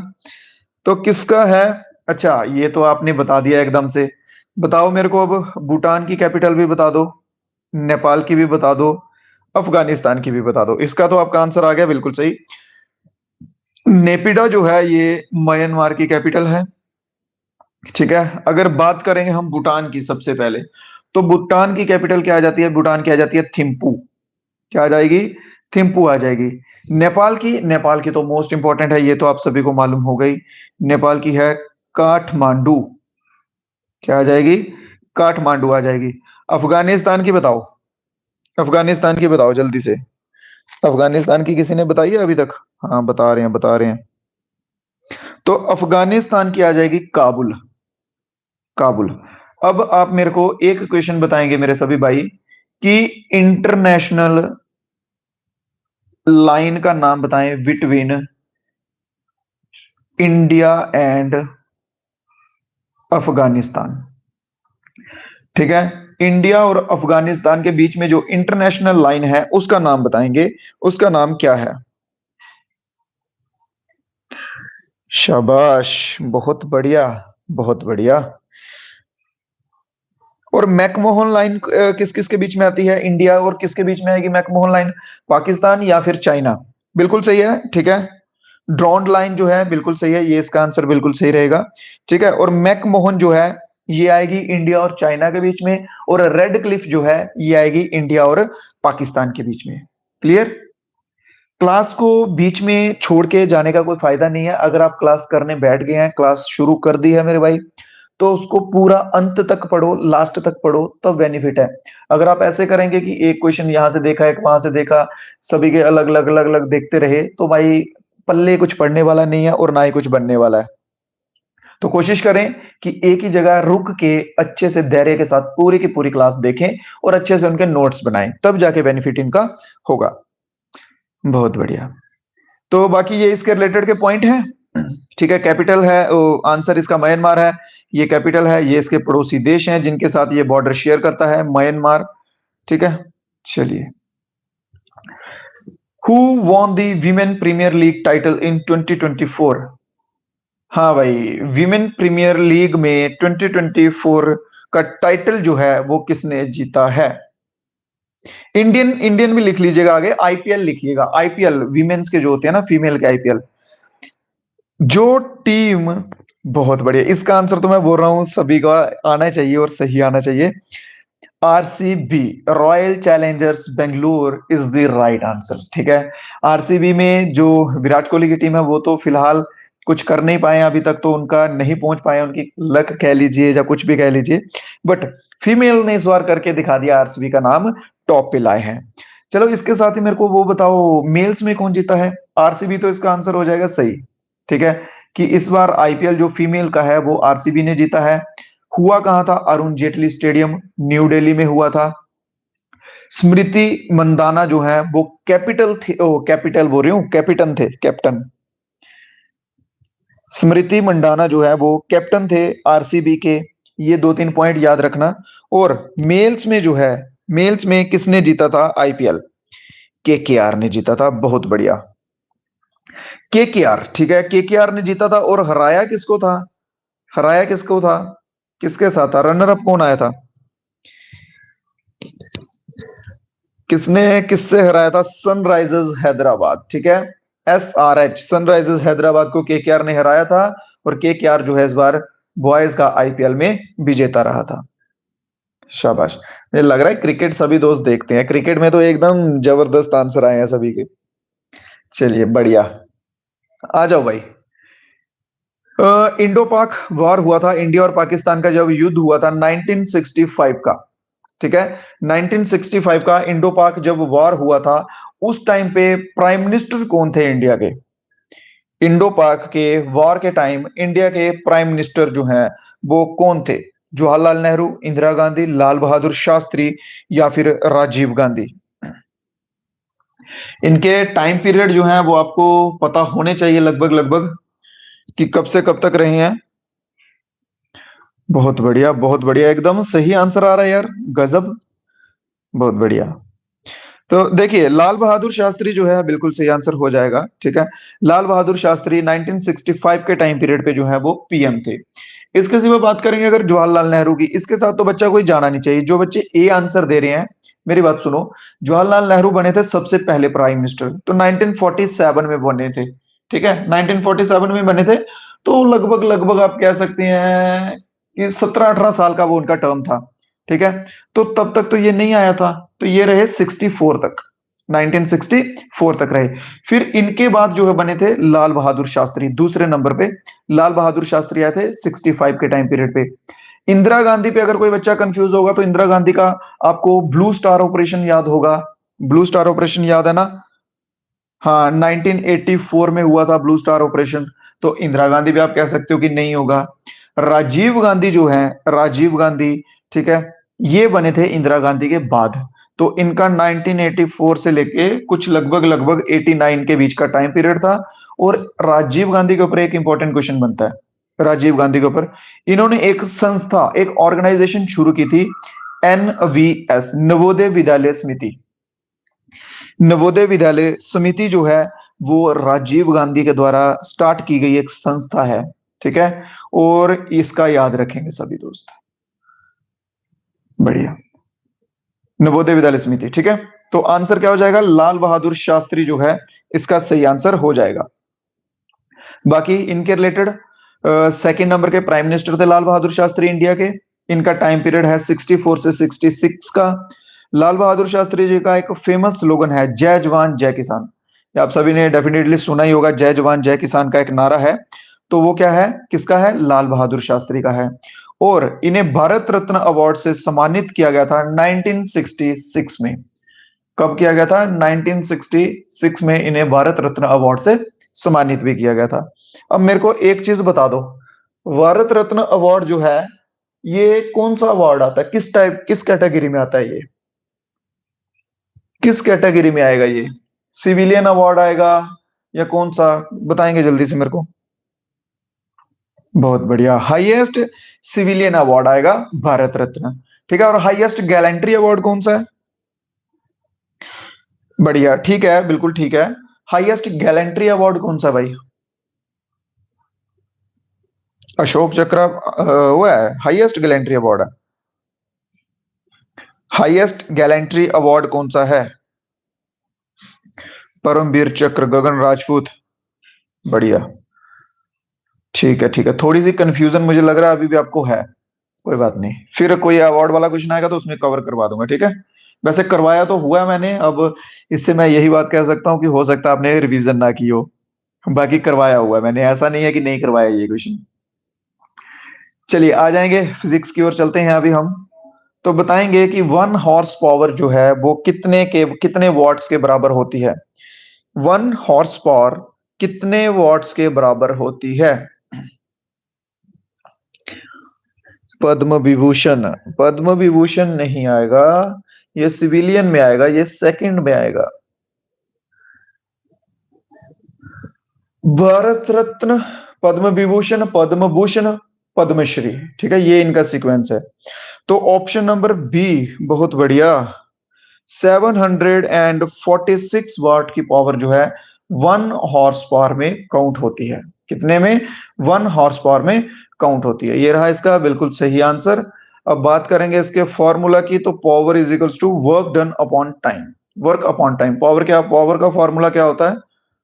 तो किसका है? अच्छा ये तो आपने बता दिया एकदम से। बताओ मेरे को अब भूटान की कैपिटल भी बता दो, नेपाल की भी बता दो, अफगानिस्तान की भी बता दो। इसका तो आपका आंसर आ गया बिल्कुल सही। नेपिडा जो है ये म्यांमार की कैपिटल है, ठीक है। अगर बात करेंगे हम भूटान की सबसे पहले, तो भूटान की कैपिटल क्या आ जाती है? भूटान की आ जाती है थिम्पू। क्या आ जाएगी? थिम्पू आ जाएगी। नेपाल की तो मोस्ट इंपॉर्टेंट है, ये तो आप सभी को मालूम हो गई। नेपाल की है काठमांडू। क्या आ जाएगी? काठमांडू आ जाएगी। अफगानिस्तान की बताओ, अफगानिस्तान की बताओ जल्दी से। अफगानिस्तान की किसी ने बताई है अभी तक? हाँ बता रहे हैं, बता रहे हैं। तो अफगानिस्तान की आ जाएगी काबुल, काबुल। अब आप मेरे को एक क्वेश्चन बताएंगे मेरे सभी भाई कि इंटरनेशनल लाइन का नाम बताएं बिटवीन इंडिया एंड अफगानिस्तान, ठीक है। इंडिया और अफगानिस्तान के बीच में जो इंटरनेशनल लाइन है उसका नाम बताएंगे, उसका नाम क्या है? शाबाश, बहुत बढ़िया, बहुत बढ़िया। और मैकमोहन लाइन किस किस के बीच में आती है? इंडिया और किसके बीच में आएगी मैकमोहन लाइन? पाकिस्तान या फिर चाइना? बिल्कुल सही है, ठीक है। ड्रॉन्ड लाइन जो है बिल्कुल सही है, ये इसका आंसर बिल्कुल सही रहेगा, ठीक है। और मैकमोहन जो है ये आएगी इंडिया और चाइना के बीच में, और रेड क्लिफ जो है ये आएगी इंडिया और पाकिस्तान के बीच में। क्लियर? क्लास को बीच में छोड़ के जाने का कोई फायदा नहीं है। अगर आप क्लास करने बैठ गए हैं, क्लास शुरू कर दी है मेरे भाई, तो उसको पूरा अंत तक पढ़ो, लास्ट तक पढ़ो, तब बेनिफिट है। अगर आप ऐसे करेंगे कि एक क्वेश्चन यहाँ से देखा, एक वहां से देखा, सभी के अलग अलग अलग अलग देखते रहे, तो भाई पल्ले कुछ पढ़ने वाला नहीं है और ना ही कुछ बनने वाला है। तो कोशिश करें कि एक ही जगह रुक के अच्छे से धैर्य के साथ पूरी की पूरी क्लास देखें और अच्छे से उनके नोट्स बनाएं, तब जाके बेनिफिट इनका होगा। बहुत बढ़िया। तो बाकी ये इसके रिलेटेड के पॉइंट हैं। ठीक है, कैपिटल है, आंसर इसका म्यांमार है। ये कैपिटल है, ये इसके पड़ोसी देश हैं जिनके साथ ये बॉर्डर शेयर करता है, म्यांमार। ठीक है, चलिए। Who won the women Premier League title in 2024? हाँ भाई, वीमेन प्रीमियर लीग में 2024 का टाइटल जो है वो किसने जीता है? इंडियन इंडियन भी लिख लीजिएगा, आगे आईपीएल लिखिएगा। आईपीएल वीमेन्स के जो होते हैं ना, फीमेल के आईपीएल जो टीम। बहुत बढ़िया, इसका आंसर तो मैं बोल रहा हूं सभी का आना चाहिए और सही आना चाहिए। RCB, royal Challengers Bengaluru is the right answer. ठीक है, आरसीबी में जो विराट कोहली की टीम है वो तो फिलहाल कुछ कर नहीं पाए अभी तक, तो उनका नहीं पहुंच पाए, उनकी लक कह लीजिए या कुछ भी कह लीजिए, बट फीमेल ने इस बार करके दिखा दिया, आरसीबी का नाम टॉप पे लाए हैं। चलो, इसके साथ ही मेरे को वो बताओ, मेल्स में कौन जीता है? आरसीबी तो इसका आंसर हो जाएगा सही। ठीक है, कि इस बार आईपीएल जो फीमेल का है वो आरसीबी ने जीता है। हुआ कहां था? अरुण जेटली स्टेडियम, न्यू दिल्ली में हुआ था। स्मृति मंदाना जो है वो कैपिटल थे, ओ कैपिटल बोल रही हूँ, कैप्टन थे, कैप्टन। स्मृति मंदाना जो है वो कैप्टन थे आरसीबी के। ये दो तीन पॉइंट याद रखना। और मेल्स में जो है, मेल्स में किसने जीता था आईपीएल? केकेआर ने जीता था। बहुत बढ़िया, केकेआर। ठीक है, केकेआर ने जीता था। और हराया किसको था? हराया किसको था? किसके साथ था? रनर अप कौन आया था? किसने किससे हराया था? सनराइजर्स हैदराबाद। ठीक है, एसआरएच, सनराइजर्स हैदराबाद को केकेआर ने हराया था। और केकेआर जो है इस बार बॉयज का आईपीएल में विजेता रहा था। शाबाश। मुझे लग रहा है क्रिकेट सभी दोस्त देखते हैं, क्रिकेट में तो एकदम जबरदस्त आंसर आए हैं सभी के। चलिए, बढ़िया। आ जाओ भाई। इंडो पाक वॉर हुआ था, इंडिया और पाकिस्तान का जब युद्ध हुआ था 1965 का। ठीक है, 1965 का इंडो पाक जब वॉर हुआ था, उस टाइम पे प्राइम मिनिस्टर कौन थे इंडिया के? इंडो पाक के वॉर के टाइम इंडिया के प्राइम मिनिस्टर जो हैं वो कौन थे? जवाहरलाल नेहरू, इंदिरा गांधी, लाल बहादुर शास्त्री या फिर राजीव गांधी? इनके टाइम पीरियड जो है वो आपको पता होने चाहिए लगभग लगभग, कि कब से कब तक रहे हैं। बहुत बढ़िया, बहुत बढ़िया, एकदम सही आंसर आ रहा है यार, गजब। बहुत बढ़िया। तो देखिए, लाल बहादुर शास्त्री जो है बिल्कुल सही आंसर हो जाएगा। ठीक है, लाल बहादुर शास्त्री 1965 के टाइम पीरियड पे जो है वो पीएम थे। इसके सिवा बात करेंगे अगर जवाहरलाल नेहरू की, इसके साथ तो बच्चा कोई जाना नहीं चाहिए। जो बच्चे ए आंसर दे रहे हैं, मेरी बात सुनो। जवाहरलाल नेहरू बने थे सबसे पहले प्राइम मिनिस्टर, तो 1947 में बने थे। ठीक है, 1947 में बने थे। तो लगभग लगभग आप कह सकते हैं कि 17-18 साल का वो उनका टर्म था। ठीक है, तो तब तक तो ये नहीं आया था, तो ये रहे 64 तक, 1964 तक रहे। फिर इनके बाद जो है बने थे लाल बहादुर शास्त्री दूसरे नंबर पे। लाल बहादुर शास्त्री आए थे 65 के टाइम पीरियड पे। इंदिरा गांधी पे अगर कोई बच्चा कंफ्यूज होगा तो इंदिरा गांधी का आपको ब्लू स्टार ऑपरेशन याद होगा। ब्लू स्टार ऑपरेशन याद है ना? हाँ, 1984 में हुआ था ब्लू स्टार ऑपरेशन। तो इंदिरा गांधी भी आप कह सकते हो कि नहीं होगा। राजीव गांधी जो है, राजीव गांधी, ठीक है, ये बने थे इंदिरा गांधी के बाद। तो इनका 1984 से लेके कुछ लगभग लगभग 89 के बीच का टाइम पीरियड था। और राजीव गांधी के ऊपर एक इंपॉर्टेंट क्वेश्चन बनता है। राजीव गांधी के ऊपर इन्होंने एक संस्था, एक ऑर्गेनाइजेशन शुरू की थी, एनवीएस, नवोदय विद्यालय समिति। नवोदय विद्यालय समिति जो है वो राजीव गांधी के द्वारा स्टार्ट की गई एक संस्था है। ठीक है, और इसका याद रखेंगे सभी दोस्त। बढ़िया, नवोदय विद्यालय समिति। ठीक है, तो आंसर क्या हो जाएगा? लाल बहादुर शास्त्री जो है इसका सही आंसर हो जाएगा। बाकी इनके रिलेटेड सेकंड नंबर के प्राइम मिनिस्टर थे लाल बहादुर शास्त्री इंडिया के। इनका टाइम पीरियड है 64 से 66 का। लाल बहादुर शास्त्री जी का एक फेमस स्लोगन है, जय जवान जय किसान। ये आप सभी ने डेफिनेटली सुना ही होगा, जय जवान जय किसान का एक नारा है। तो वो क्या है, किसका है? लाल बहादुर शास्त्री का है। और इन्हें भारत रत्न अवार्ड से सम्मानित किया गया था 1966 में। कब किया गया था? 1966 में इन्हें भारत रत्न अवार्ड से सम्मानित भी किया गया था। अब मेरे को एक चीज बता दो, भारत रत्न अवार्ड जो है ये कौन सा अवार्ड आता है, किस टाइप, किस कैटेगरी में आता है ये, किस कैटेगरी में आएगा ये? सिविलियन अवार्ड आएगा या कौन सा, बताएंगे जल्दी से मेरे को। बहुत बढ़िया, हाईएस्ट सिविलियन अवार्ड आएगा भारत रत्न। ठीक है, और हाईएस्ट गैलेंट्री अवार्ड कौन सा है? बढ़िया, ठीक है, बिल्कुल ठीक है। हाईएस्ट गैलेंट्री अवार्ड कौन सा भाई? अशोक चक्र वो है हाईएस्ट गैलेंट्री अवार्ड है। हाईएस्ट गैलेंट्री अवार्ड कौन सा है? परमवीर चक्र, गगन राजपूत। बढ़िया, ठीक है ठीक है, थोड़ी सी कंफ्यूजन मुझे लग रहा है अभी भी आपको है, कोई बात नहीं, फिर कोई अवार्ड वाला क्वेश्चन आएगा तो उसमें कवर करवा दूंगा, ठीक है। वैसे करवाया तो हुआ मैंने, अब इससे मैं यही बात कह सकता हूँ कि हो सकता है आपने रिवीजन ना की हो, बाकी करवाया हुआ है मैंने, ऐसा नहीं है कि नहीं करवाया ये क्वेश्चन। चलिए आ जाएंगे फिजिक्स की ओर, चलते हैं अभी हम। तो बताएंगे कि 1 हॉर्स पावर जो है वो कितने वॉट्स के बराबर होती है? 1 हॉर्स पावर कितने वॉट्स के बराबर होती है? पद्म विभूषण, पद्म विभूषण नहीं आएगा, ये सिविलियन में आएगा, ये सेकंड में आएगा। भारत रत्न, पद्म विभूषण, पद्म भूषण, पद्मश्री, ठीक है, ये इनका सीक्वेंस है। तो ऑप्शन नंबर बी, बहुत बढ़िया। 746 वाट की पावर जो है 1 हॉर्स पावर में काउंट होती है। कितने में? 1 हॉर्स पावर में काउंट होती है। ये रहा इसका बिल्कुल सही आंसर। अब बात करेंगे इसके फॉर्मूला की, तो power is equals to work done upon time. Work upon time, power क्या, पावर का फॉर्मूला क्या होता है?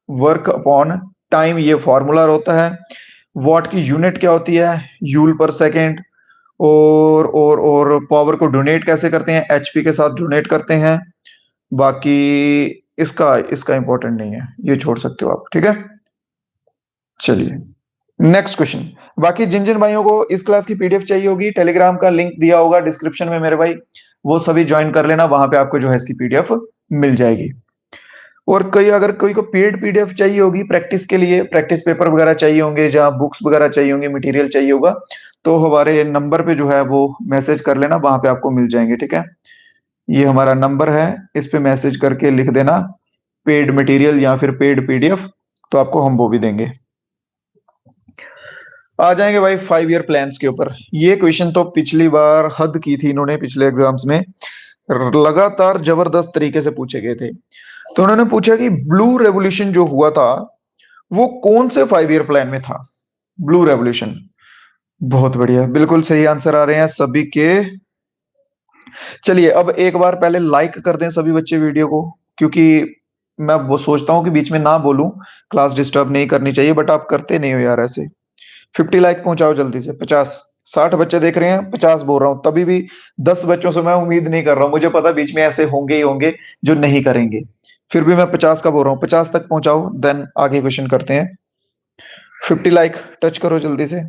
वर्क अपॉन टाइम, ये फॉर्मूला होता है। वॉट की यूनिट क्या होती है? जूल पर सेकेंड। और पावर को डोनेट कैसे करते हैं? एचपी के साथ डोनेट करते हैं। बाकी इसका इसका इंपॉर्टेंट नहीं है, ये छोड़ सकते हो आप, ठीक है। चलिए नेक्स्ट क्वेश्चन। बाकी जिन जिन भाइयों को इस क्लास की पीडीएफ चाहिए होगी, टेलीग्राम का लिंक दिया होगा डिस्क्रिप्शन में मेरे भाई, वो सभी ज्वाइन कर लेना, वहां पे आपको जो है इसकी पीडीएफ मिल जाएगी। और कई, अगर कोई को पेड पीडीएफ चाहिए होगी प्रैक्टिस के लिए, प्रैक्टिस पेपर वगैरह चाहिए होंगे, जहां बुक्स वगैरह चाहिए होंगे, मटेरियल चाहिए होगा, तो हमारे नंबर पे जो है वो मैसेज कर लेना, वहां पे आपको मिल जाएंगे, ठीक है। ये हमारा नंबर है, इस पे मैसेज करके लिख देना पेड मटेरियल या फिर पेड पीडीएफ, तो आपको हम वो भी देंगे। आ जाएंगे भाई 5 ईयर प्लान्स के ऊपर। ये क्वेश्चन तो पिछली बार हद की थी इन्होंने, पिछले एग्जाम्स में लगातार जबरदस्त तरीके से पूछे गए थे। तो उन्होंने पूछा कि ब्लू रेवोल्यूशन जो हुआ था वो कौन से 5 ईयर प्लान में था? ब्लू रेवोल्यूशन, बहुत बढ़िया, बिल्कुल सही आंसर आ रहे हैं सभी के। चलिए अब एक बार पहले लाइक कर दें सभी बच्चे वीडियो को, क्योंकि मैं वो सोचता हूँ कि बीच में ना बोलूं, क्लास डिस्टर्ब नहीं करनी चाहिए, बट आप करते नहीं हो यार ऐसे। 50 लाइक पहुंचाओ जल्दी से, 50, 60 बच्चे देख रहे हैं, 50 बोल रहा हूँ, तभी भी 10 बच्चों से मैं उम्मीद नहीं कर रहा हूँ, मुझे पता बीच में ऐसे होंगे ही होंगे जो नहीं करेंगे, फिर भी मैं 50 का बोल रहा हूँ, 50 तक पहुंचाओ, देन आगे क्वेश्चन करते हैं। 50 लाइक टच करो जल्दी से,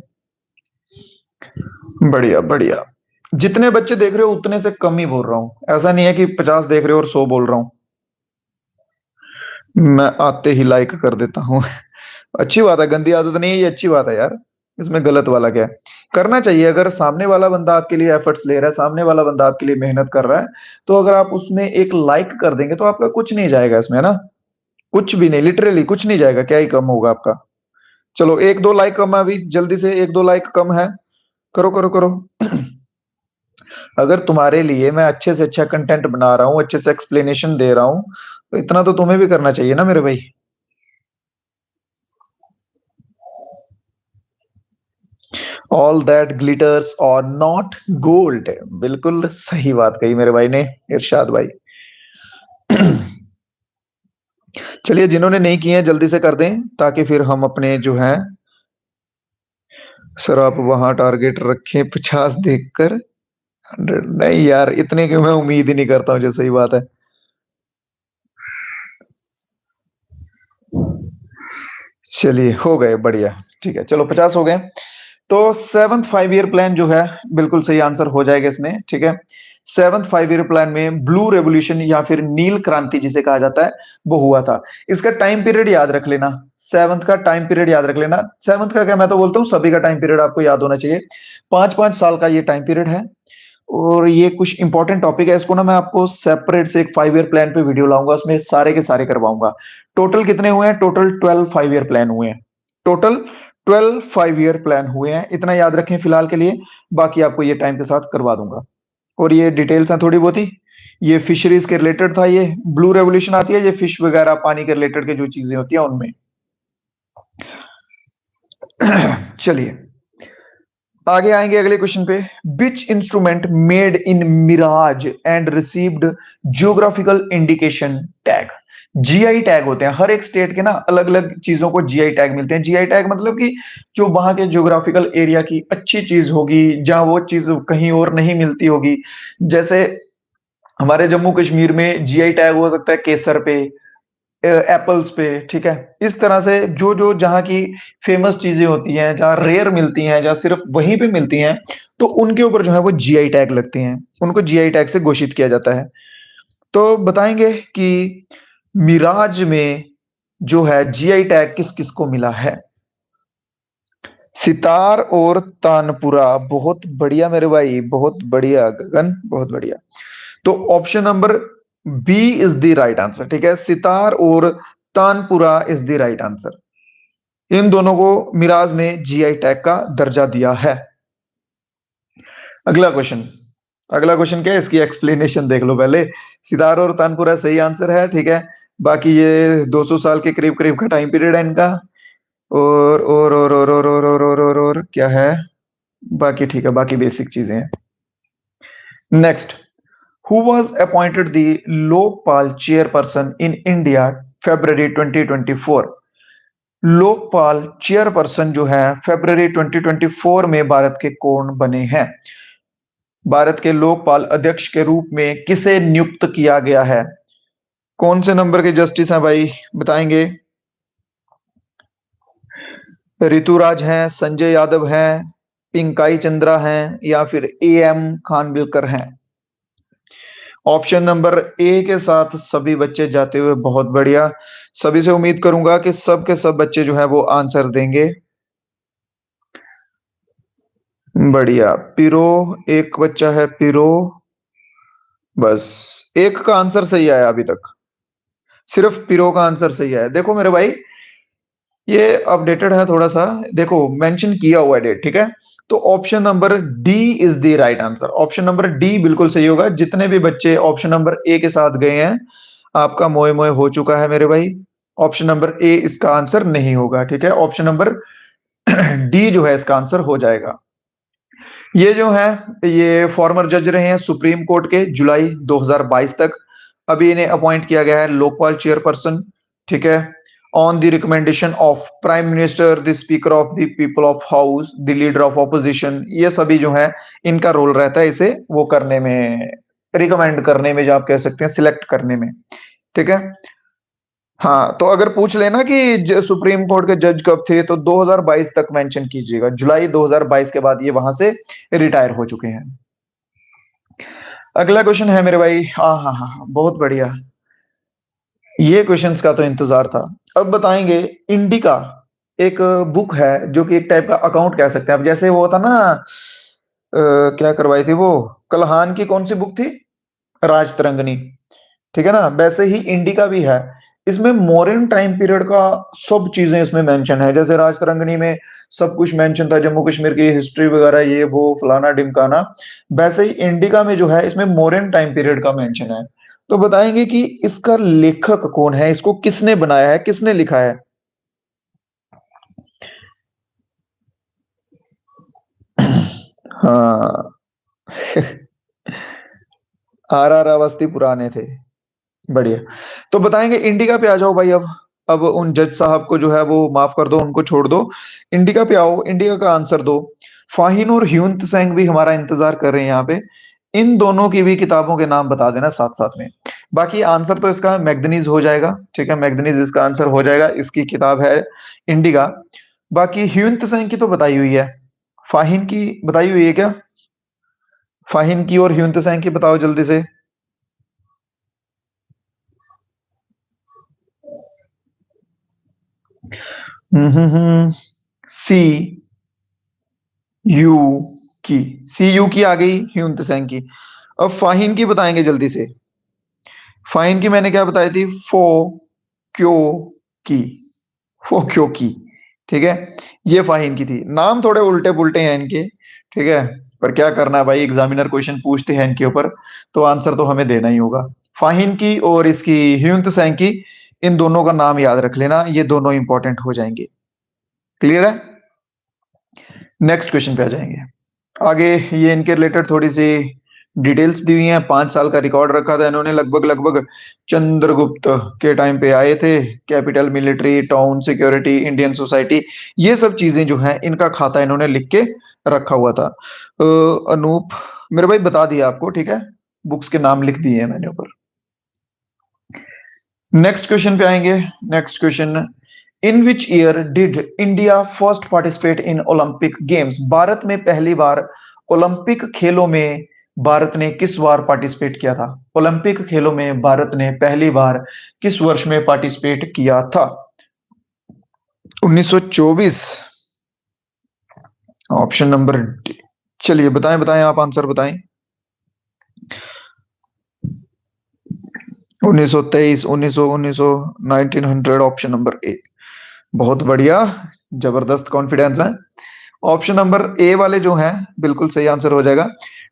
बढ़िया बढ़िया। जितने बच्चे देख रहे हो उतने से कम ही बोल रहा हूँ, ऐसा नहीं है कि 50 देख रहे हो और 100 बोल रहा हूँ, मैं आते ही लाइक कर देता हूँ। अच्छी बात है, गंदी आदत नहीं है ये, अच्छी बात है यार, इसमें गलत वाला क्या है? करना चाहिए, अगर सामने वाला बंदा आपके लिए एफर्ट्स ले रहा है, सामने वाला बंदा आपके लिए मेहनत कर रहा है, तो अगर आप उसमें एक लाइक कर देंगे तो आपका कुछ नहीं जाएगा इसमें ना, कुछ भी नहीं, लिटरली कुछ नहीं जाएगा, क्या ही कम होगा आपका। चलो 1-2 लाइक कम है अभी, जल्दी से 1-2 लाइक कम है, करो करो करो। अगर तुम्हारे लिए मैं अच्छे से अच्छा कंटेंट बना रहा हूँ, अच्छे से एक्सप्लेनेशन दे रहा हूँ, तो इतना तो तुम्हें भी करना चाहिए ना मेरे भाई। ऑल दैट ग्लिटर्स और नॉट गोल्ड, बिल्कुल सही बात कही मेरे भाई ने, इरशाद भाई। चलिए जिन्होंने नहीं किए हैं जल्दी से कर दें, ताकि फिर हम अपने जो है, सर आप वहां टारगेट रखें 50 देखकर 100, नहीं यार इतने की मैं उम्मीद ही नहीं करता हूँ, जो सही बात है। चलिए हो गए, बढ़िया, ठीक है, चलो 50 हो गए। तो 7th 5 ईयर प्लान जो है बिल्कुल सही आंसर हो जाएगा इसमें, ठीक है। 7th 5 ईयर प्लान में ब्लू रेवोल्यूशन या फिर नील क्रांति जिसे कहा जाता है वो हुआ था। इसका टाइम पीरियड याद रख लेना, 7th का टाइम पीरियड याद रख लेना। 7th का क्या, मैं तो बोलता हूँ सभी का टाइम पीरियड आपको याद होना चाहिए। 5-5 साल का ये टाइम पीरियड है और ये कुछ इंपॉर्टेंट टॉपिक है, इसको ना मैं आपको सेपरेट से एक 5 ईयर प्लान पे वीडियो लाऊंगा, उसमें सारे के सारे करवाऊंगा। टोटल कितने हुए हैं? टोटल 12 5 ईयर प्लान हुए हैं। टोटल 12 5 ईयर प्लान हुए हैं, इतना याद रखें फिलहाल के लिए। बाकी आपको ये टाइम के साथ करवा दूंगा। और ये डिटेल्स हैं थोड़ी बहुत ही, ये फिशरीज के रिलेटेड था। ये ब्लू रेवोल्यूशन आती है, ये फिश वगैरह पानी के रिलेटेड के जो चीजें होती है उनमें। चलिए आगे आएंगे अगले क्वेश्चन पे। Which instrument made in Miraj and received geographical indication tag? GI tag होते हैं, हर एक स्टेट के ना अलग अलग चीजों को जीआई टैग मिलते हैं। जीआई टैग मतलब कि जो वहां के ज्योग्राफिकल एरिया की अच्छी चीज होगी, जहां वो चीज कहीं और नहीं मिलती होगी। जैसे हमारे जम्मू कश्मीर में जीआई टैग हो सकता है केसर पे, एप्पल्स पे, ठीक है। इस तरह से जो जो जहाँ की फेमस चीजें होती हैं, जहाँ रेयर मिलती हैं, जहाँ सिर्फ वहीं पे मिलती हैं, तो उनके ऊपर जो है वो जीआई टैग लगते हैं, उनको जीआई टैग से घोषित किया जाता है। तो बताएंगे कि मिराज में जो है जीआई टैग किस किस को मिला है? सितार और तानपुरा, बहुत बढ़िया मेरे भाई, बहुत बढ़िया गगन, बहुत बढ़िया। तो option number B is the right answer, ठीक है। सितार और tanpura is the right answer. इन दोनों को मिराज में जीआई टैग का दर्जा दिया है। अगला क्वेश्चन, अगला क्वेश्चन क्या है, इसकी एक्सप्लेनेशन देख लो पहले। सितार और तानपुरा सही आंसर है, ठीक है। बाकी ये 200 साल के करीब करीब का टाइम पीरियड है इनका। और क्या है बाकी, ठीक है, बाकी बेसिक चीजें हैं। Next, who was appointed the Lokpal chairperson in India February 2024? Lokpal chairperson जो है फरवरी 2024 में भारत के कौन बने हैं? भारत के लोकपाल अध्यक्ष के रूप में किसे नियुक्त किया गया है? कौन से नंबर के जस्टिस हैं भाई, बताएंगे? ऋतुराज हैं, संजय यादव हैं, पिंकाई चंद्रा हैं, या फिर एएम खानविलकर हैं? ऑप्शन नंबर ए के साथ सभी बच्चे जाते हुए, बहुत बढ़िया। सभी से उम्मीद करूंगा कि सब के सब बच्चे जो है वो आंसर देंगे। बढ़िया, पिरो, एक बच्चा है पिरो, बस एक का आंसर सही आया अभी तक, सिर्फ पिरो का आंसर सही आया। देखो मेरे भाई, ये अपडेटेड है थोड़ा सा, देखो मेंशन किया हुआ है डेट, ठीक है। तो option number D is the right answer. Option number D बिल्कुल सही होगा। जितने भी बच्चे ऑप्शन नंबर ए के साथ गए हैं, आपका मोए मोए हो चुका है मेरे भाई। ऑप्शन नंबर ए इसका आंसर नहीं होगा, ठीक है। ऑप्शन नंबर डी जो है इसका आंसर हो जाएगा। ये जो है ये फॉर्मर जज रहे हैं सुप्रीम कोर्ट के जुलाई 2022 तक। अभी इन्हें अपॉइंट किया गया है लोकपाल चेयरपर्सन, ठीक है, on the recommendation of prime minister, the speaker of the people of house, the leader of opposition. ये सभी जो है इनका रोल रहता है इसे वो करने में, रिकमेंड करने में, जो आप कह सकते हैं सिलेक्ट करने में, ठीक है। हाँ, तो अगर पूछ लेना कि सुप्रीम कोर्ट के जज कब थे, तो 2022 तक मेंशन कीजिएगा। जुलाई 2022 के बाद ये वहां से रिटायर हो चुके हैं। अगला क्वेश्चन है मेरे भाई, हाँ हाँ हाँ, बहुत बढ़िया, ये क्वेश्चंस का तो इंतजार था। अब बताएंगे, इंडिका एक बुक है जो कि एक टाइप का अकाउंट कह सकते हैं आप, जैसे वो था ना क्या करवाई थी वो, कल्हान की कौन सी बुक थी, राजतरंगिणी, ठीक है ना, वैसे ही इंडिका भी है। इसमें मौर्यन टाइम पीरियड का सब चीजें इसमें मेंशन है। जैसे राजतरंगिणी में सब कुछ मेंशन था, जम्मू कश्मीर की हिस्ट्री वगैरह, ये वो फलाना ढिमकाना। वैसे ही इंडिका में जो है इसमें मौर्यन टाइम पीरियड का मेंशन है। तो बताएंगे कि इसका लेखक कौन है, इसको किसने बनाया है, किसने लिखा है? हाँ। आर अवस्थी पुराने थे, बढ़िया। तो बताएंगे इंडिका पे आ जाओ भाई। अब उन जज साहब को जो है वो माफ कर दो, उनको छोड़ दो, इंडिका पे आओ, इंडिका का आंसर दो। फाहिन और ह्यूंत सेंग भी हमारा इंतजार कर रहे हैं यहाँ पे। इन दोनों की भी किताबों के नाम बता देना साथ साथ में। बाकी आंसर तो इसका मैगनीज हो जाएगा, ठीक है, मैगनीज इसका आंसर हो जाएगा। इसकी किताब है इंडिका। बाकी ह्यूंत सेंग की तो बताई हुई है, फाहिन की बताई हुई है क्या? फाहिन की और ह्युनत्सेंग की बताओ जल्दी से। सी यू की, सी यू की आ गई, ह्युनत्सेंग की। अब फाहिन की बताएंगे जल्दी से। फाहिन की मैंने क्या बताई थी? फो क्यो की, फो क्यो की। ठीक है, ये फाहिन की थी। नाम थोड़े उल्टे पुल्टे हैं इनके, ठीक है, पर क्या करना है भाई, एग्जामिनर क्वेश्चन पूछते हैं इनके ऊपर, तो आंसर तो हमें देना ही होगा। फाहिन की और इसकी ह्युनत्सेंग की, इन दोनों का नाम याद रख लेना, ये दोनों इंपॉर्टेंट हो जाएंगे। क्लियर है? नेक्स्ट क्वेश्चन पे आ जाएंगे। आगे ये इनके रिलेटेड थोड़ी सी डिटेल्स दी हुई हैं। 5 साल का रिकॉर्ड रखा था इन्होंने, लगभग लगभग चंद्रगुप्त के टाइम पे आए थे। Capital, military, town, security, Indian society, ये सब चीजें जो हैं इनका खाता इन्होंने लिख के रखा हुआ था। अनूप मेरे भाई बता दिया आपको, ठीक है, बुक्स के नाम लिख दिए हैं मैंने ऊपर। नेक्स्ट क्वेश्चन पे आएंगे। Next question, in which year did India first participate in Olympic games? Bharat में पहली बार ओलंपिक खेलों में भारत ने किस बार पार्टिसिपेट किया था? ओलंपिक खेलों में भारत ने पहली बार किस वर्ष में पार्टिसिपेट किया था? 1924, ऑप्शन नंबर डी। चलिए बताएं बताएं, आप आंसर बताएं। 1923, 1900, 1900, ऑप्शन नंबर ए। बहुत बढ़िया, जबरदस्त कॉन्फिडेंस है। ऑप्शन नंबर ए वाले जो हैं बिल्कुल सही आंसर हो जाएगा।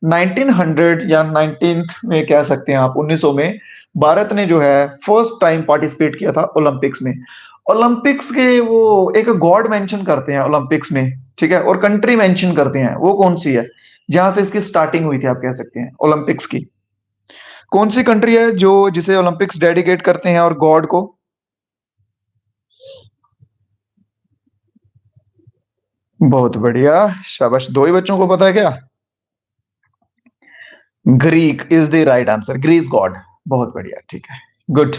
1900 या 19th में कह सकते हैं आप, 1900 में भारत ने जो है फर्स्ट टाइम पार्टिसिपेट किया था ओलंपिक्स में। ओलंपिक्स के वो एक गॉड मेंशन करते हैं ओलंपिक्स में, ठीक है, और कंट्री मेंशन करते हैं, वो कौन सी है जहां से इसकी स्टार्टिंग हुई थी, आप कह सकते हैं ओलंपिक्स की। कौन सी कंट्री है जो जिसे ओलंपिक्स डेडिकेट करते हैं और गॉड को? बहुत बढ़िया, शाबाश, दो ही बच्चों को पता है क्या? Greek is the right answer, Greece god. बहुत बढ़िया, ठीक है, गुड।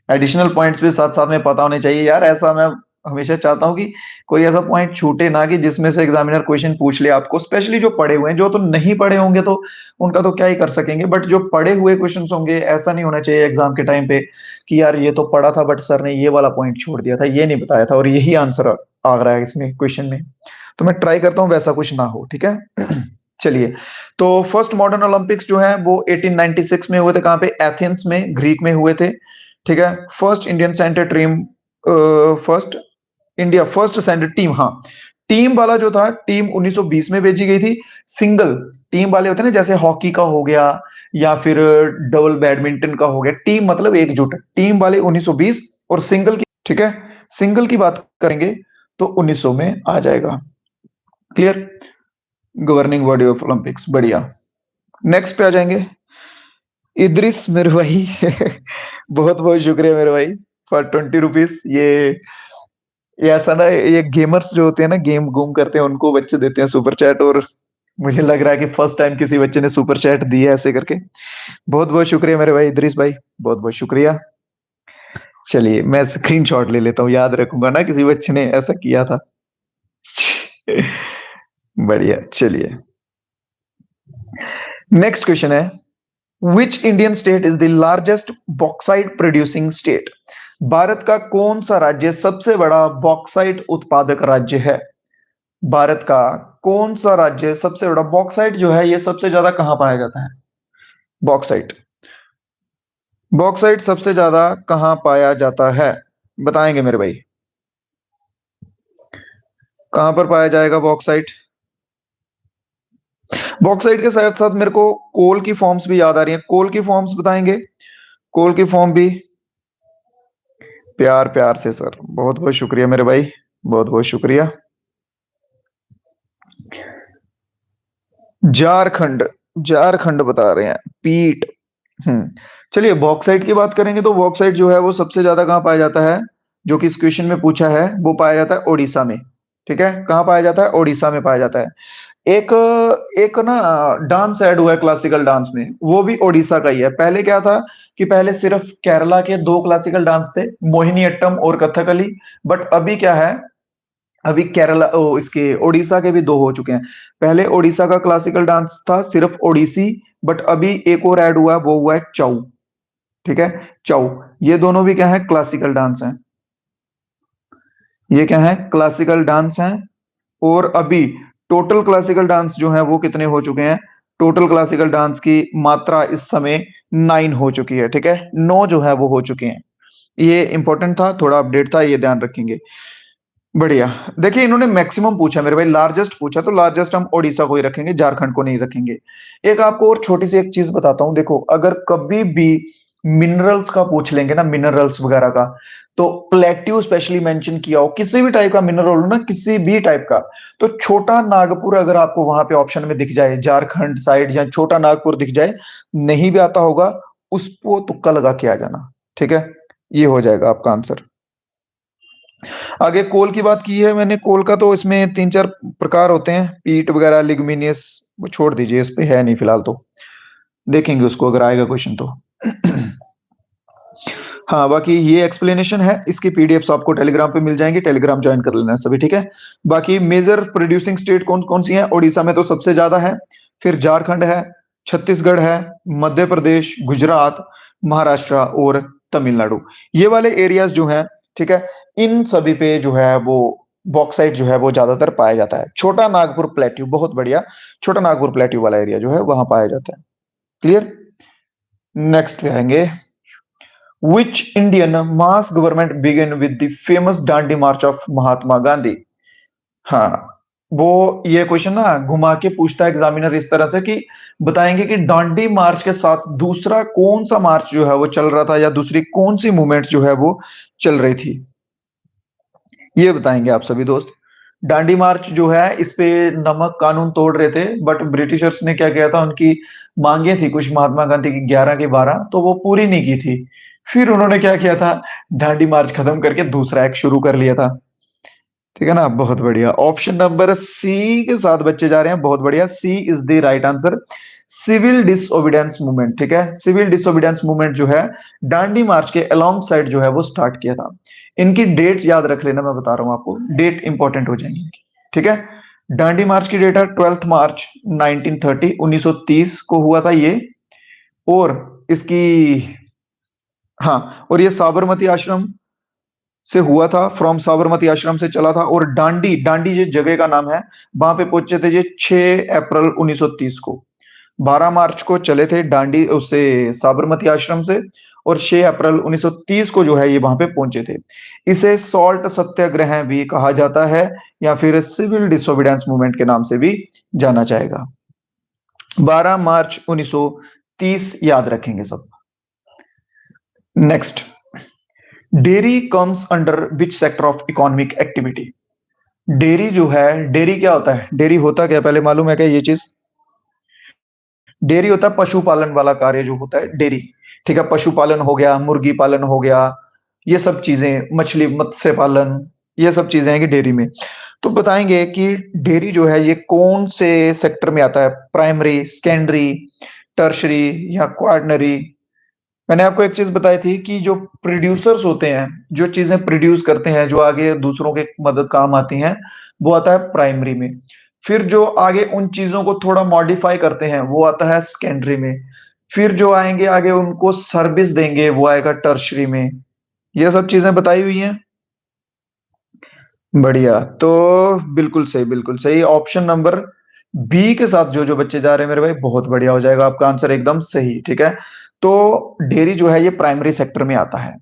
एडिशनल पॉइंट्स भी साथ साथ में पता होने चाहिए यार, ऐसा मैं हमेशा चाहता हूं कि कोई ऐसा पॉइंट छूटे ना कि जिसमें से एग्जामिनर क्वेश्चन पूछ ले आपको, स्पेशली जो पढ़े हुए हैं। जो तो नहीं पढ़े होंगे तो उनका तो क्या ही कर सकेंगे, बट जो पढ़े हुए क्वेश्चंस होंगे, ऐसा नहीं होना चाहिए एग्जाम के टाइम पे कि यार ये तो पढ़ा था बट सर ने ये वाला पॉइंट छोड़ दिया था, ये नहीं बताया था और यही आंसर आ रहा है इसमें क्वेश्चन में। तो मैं ट्राई करता हूँ वैसा कुछ ना हो, ठीक है। चलिए, तो फर्स्ट मॉडर्न ओलंपिक्स जो है वो 1896 में हुए थे। कहाँ पे? एथेंस में, ग्रीक में हुए थे, ठीक है। First Indian centre team, first India first centre team, हाँ, टीम वाला जो था, टीम 1920 में भेजी गई थी। सिंगल टीम वाले होते हैं ना, जैसे हॉकी का हो गया या फिर डबल बैडमिंटन का हो गया, टीम मतलब एकजुट, टीम वाले 1920। और सिंगल की, ठीक है, सिंगल की बात करेंगे तो 1900 में आ जाएगा। Clear? Governing body of Olympics, बढ़िया। नेक्स्ट पे आ जाएंगे। इद्रिस मेरे भाई बहुत बहुत शुक्रिया मेरे भाई फॉर 20 रुपीज। ये ऐसा ना, ये गेमर्स जो होते हैं ना, गेम गूम करते हैं, उनको बच्चे देते हैं सुपर चैट, और मुझे लग रहा है कि फर्स्ट टाइम किसी बच्चे ने सुपर चैट दी है ऐसे करके। बहुत बहुत शुक्रिया मेरे भाई इद्रिस भाई, बहुत बहुत शुक्रिया। चलिए मैं स्क्रीनशॉट ले लेता हूँ, याद रखूंगा ना किसी बच्चे ने ऐसा किया था। बढ़िया, चलिए नेक्स्ट क्वेश्चन है, which Indian state is the largest bauxite producing state? Bharat का कौन सा राज्य सबसे बड़ा बॉक्साइट उत्पादक राज्य है? भारत का कौन सा राज्य सबसे बड़ा, बॉक्साइट जो है ये सबसे ज्यादा कहां पाया जाता है? बॉक्साइट, बॉक्साइट सबसे ज्यादा कहां पाया जाता है? बताएंगे मेरे भाई, कहां पर पाया जाएगा बॉक्साइट? बॉक्साइट के साथ साथ मेरे को कोल की फॉर्म्स भी याद आ रही हैं, कोल की फॉर्म्स बताएंगे, कोल की फॉर्म भी। प्यार प्यार से सर, बहुत बहुत शुक्रिया मेरे भाई, बहुत बहुत शुक्रिया। झारखंड, झारखंड बता रहे हैं, पीट। हम्म, चलिए बॉक्साइट की बात करेंगे तो बॉक्साइट जो है वो सबसे ज्यादा कहाँ पाया जाता है, जो कि इस क्वेश्चन में पूछा है, वो पाया जाता है ओडिशा में। ठीक है, कहाँ पाया जाता है? ओडिशा में पाया जाता है। एक एक ना डांस ऐड हुआ है क्लासिकल डांस में, वो भी ओडिशा का ही है। पहले क्या था कि पहले सिर्फ केरला के दो क्लासिकल डांस थे, मोहिनी अट्टम और कथकली, बट अभी क्या है, अभी केरला इसके ओडिशा के भी दो हो चुके हैं। पहले ओडिशा का क्लासिकल डांस था सिर्फ ओडिसी, बट अभी एक और ऐड हुआ है, वो हुआ है छऊ। ठीक है, छऊ। ये दोनों भी क्या है, क्लासिकल डांस है। ये क्या है, क्लासिकल डांस है। और अभी टोटल क्लासिकल डांस जो है वो कितने हो चुके हैं, टोटल क्लासिकल डांस की मात्रा इस समय 9 हो चुकी है। ठीक है, 9 जो है वो हो चुके हैं। ये इंपॉर्टेंट था, थोड़ा अपडेट था, ये ध्यान रखेंगे। बढ़िया। देखिए इन्होंने मैक्सिमम पूछा मेरे भाई, लार्जेस्ट पूछा, तो लार्जेस्ट हम ओडिशा को ही रखेंगे, झारखंड को नहीं रखेंगे। एक आपको और छोटी सी एक चीज बताता हूं, देखो अगर कभी भी मिनरल्स का पूछ लेंगे ना, मिनरल्स वगैरह का, तो प्लेट्यू स्पेशली मेंशन किया हो, किसी भी टाइप का मिनरल हो ना, किसी भी टाइप का, तो छोटा नागपुर अगर आपको वहां पे ऑप्शन में दिख जाए, झारखंड साइड या छोटा नागपुर दिख जाए, नहीं भी आता होगा, उसको तुक्का लगा के आ जाना। ठीक है, ये हो जाएगा आपका आंसर। आगे कोल की बात की है मैंने, कोल का तो इसमें तीन चार प्रकार होते हैं, पीट वगैरह, लिग्मिनियस, वो छोड़ दीजिए, इस पे है नहीं फिलहाल, तो देखेंगे उसको अगर आएगा क्वेश्चन तो। हाँ, बाकी ये एक्सप्लेनेशन है, इसकी पीडीएफ्स आपको टेलीग्राम पे मिल जाएंगे, टेलीग्राम ज्वाइन कर लेना सभी। ठीक है, बाकी मेजर प्रोड्यूसिंग स्टेट कौन कौन सी हैं, ओडिशा में तो सबसे ज्यादा है, फिर झारखंड है, छत्तीसगढ़ है, मध्य प्रदेश, गुजरात, महाराष्ट्र और तमिलनाडु। ये वाले एरियाज जो हैं, ठीक है, इन सभी पे जो है वो बॉक्साइट जो है वो ज्यादातर पाया जाता है। छोटा नागपुर प्लेट्यू, बहुत बढ़िया, छोटा नागपुर प्लेट्यू वाला एरिया जो है वहां पाया जाता है। क्लियर। नेक्स्ट पे आएंगे, Which Indian mass government began with the famous Dandi March of Mahatma Gandhi? हाँ, वो ये क्वेश्चन ना घुमा के पूछता है एग्जामिनर इस तरह से कि बताएंगे कि डांडी मार्च के साथ दूसरा कौन सा मार्च जो है वो चल रहा था, या दूसरी कौन सी मूवमेंट जो है वो चल रही थी, ये बताएंगे आप सभी दोस्त। डांडी मार्च जो है इस पे नमक कानून तोड़ रहे थे, बट ब्रिटिशर्स ने क्या किया था, उनकी मांगे थी कुछ महात्मा गांधी की 11 की 12, तो वो पूरी नहीं की थी। फिर उन्होंने क्या किया था, डांडी मार्च खत्म करके दूसरा एक शुरू कर लिया था। ठीक है ना, बहुत बढ़िया। ऑप्शन नंबर सी के साथ बच्चे जा रहे हैं, बहुत बढ़िया, C is the right answer. Civil disobedience movement, ठीक है, सिविल डिसओबीडियंस मूवमेंट जो है डांडी मार्च के अलोंग साइड जो है वो स्टार्ट किया था। इनकी डेट याद रख लेना, मैं बता रहा हूं आपको, डेट इंपॉर्टेंट हो जाएंगी इनकी। ठीक है, डांडी मार्च की डेट है 12 मार्च 1930, 1930 को हुआ था ये। और इसकी, हाँ, और ये साबरमती आश्रम से हुआ था, फ्रॉम साबरमती आश्रम से चला था। और डांडी, डांडी जिस जगह का नाम है, वहां पे पहुंचे थे ये 6 अप्रैल 1930 को। 12 मार्च को चले थे डांडी उससे, साबरमती आश्रम से, और 6 अप्रैल 1930 को जो है ये वहां पे पहुंचे थे। इसे सॉल्ट सत्याग्रह भी कहा जाता है, या फिर सिविल डिसोबीडियंस मूवमेंट के नाम से भी जाना जाएगा। 12 मार्च 1930 याद रखेंगे सब। Next, dairy comes under which sector of economic activity? Dairy जो है, डेयरी क्या होता है, डेयरी होता क्या, पहले मालूम है क्या ये चीज? डेयरी होता है पशुपालन वाला कार्य जो होता है, डेयरी। ठीक है, पशुपालन हो गया, मुर्गी पालन हो गया, ये सब चीजें, मछली मत्स्य पालन, ये सब चीजें हैं कि डेयरी में। तो बताएंगे कि डेयरी जो है ये कौन से सेक्टर में आता है, प्राइमरी, सेकेंडरी, टर्शरी या क्वार्टनरी? मैंने आपको एक चीज बताई थी कि जो प्रोड्यूसर्स होते हैं, जो चीजें प्रोड्यूस करते हैं, जो आगे दूसरों के मदद काम आती हैं, वो आता है प्राइमरी में। फिर जो आगे उन चीजों को थोड़ा मॉडिफाई करते हैं, वो आता है सेकेंडरी में। फिर जो आएंगे आगे उनको सर्विस देंगे, वो आएगा टर्शरी में। ये सब चीजें बताई हुई हैं। बढ़िया, तो बिल्कुल सही, बिल्कुल सही। ऑप्शन नंबर बी के साथ जो जो बच्चे जा रहे हैं मेरे भाई, बहुत बढ़िया हो जाएगा आपका आंसर, एकदम सही। ठीक है, तो डेयरी जो है ये प्राइमरी सेक्टर में आता है।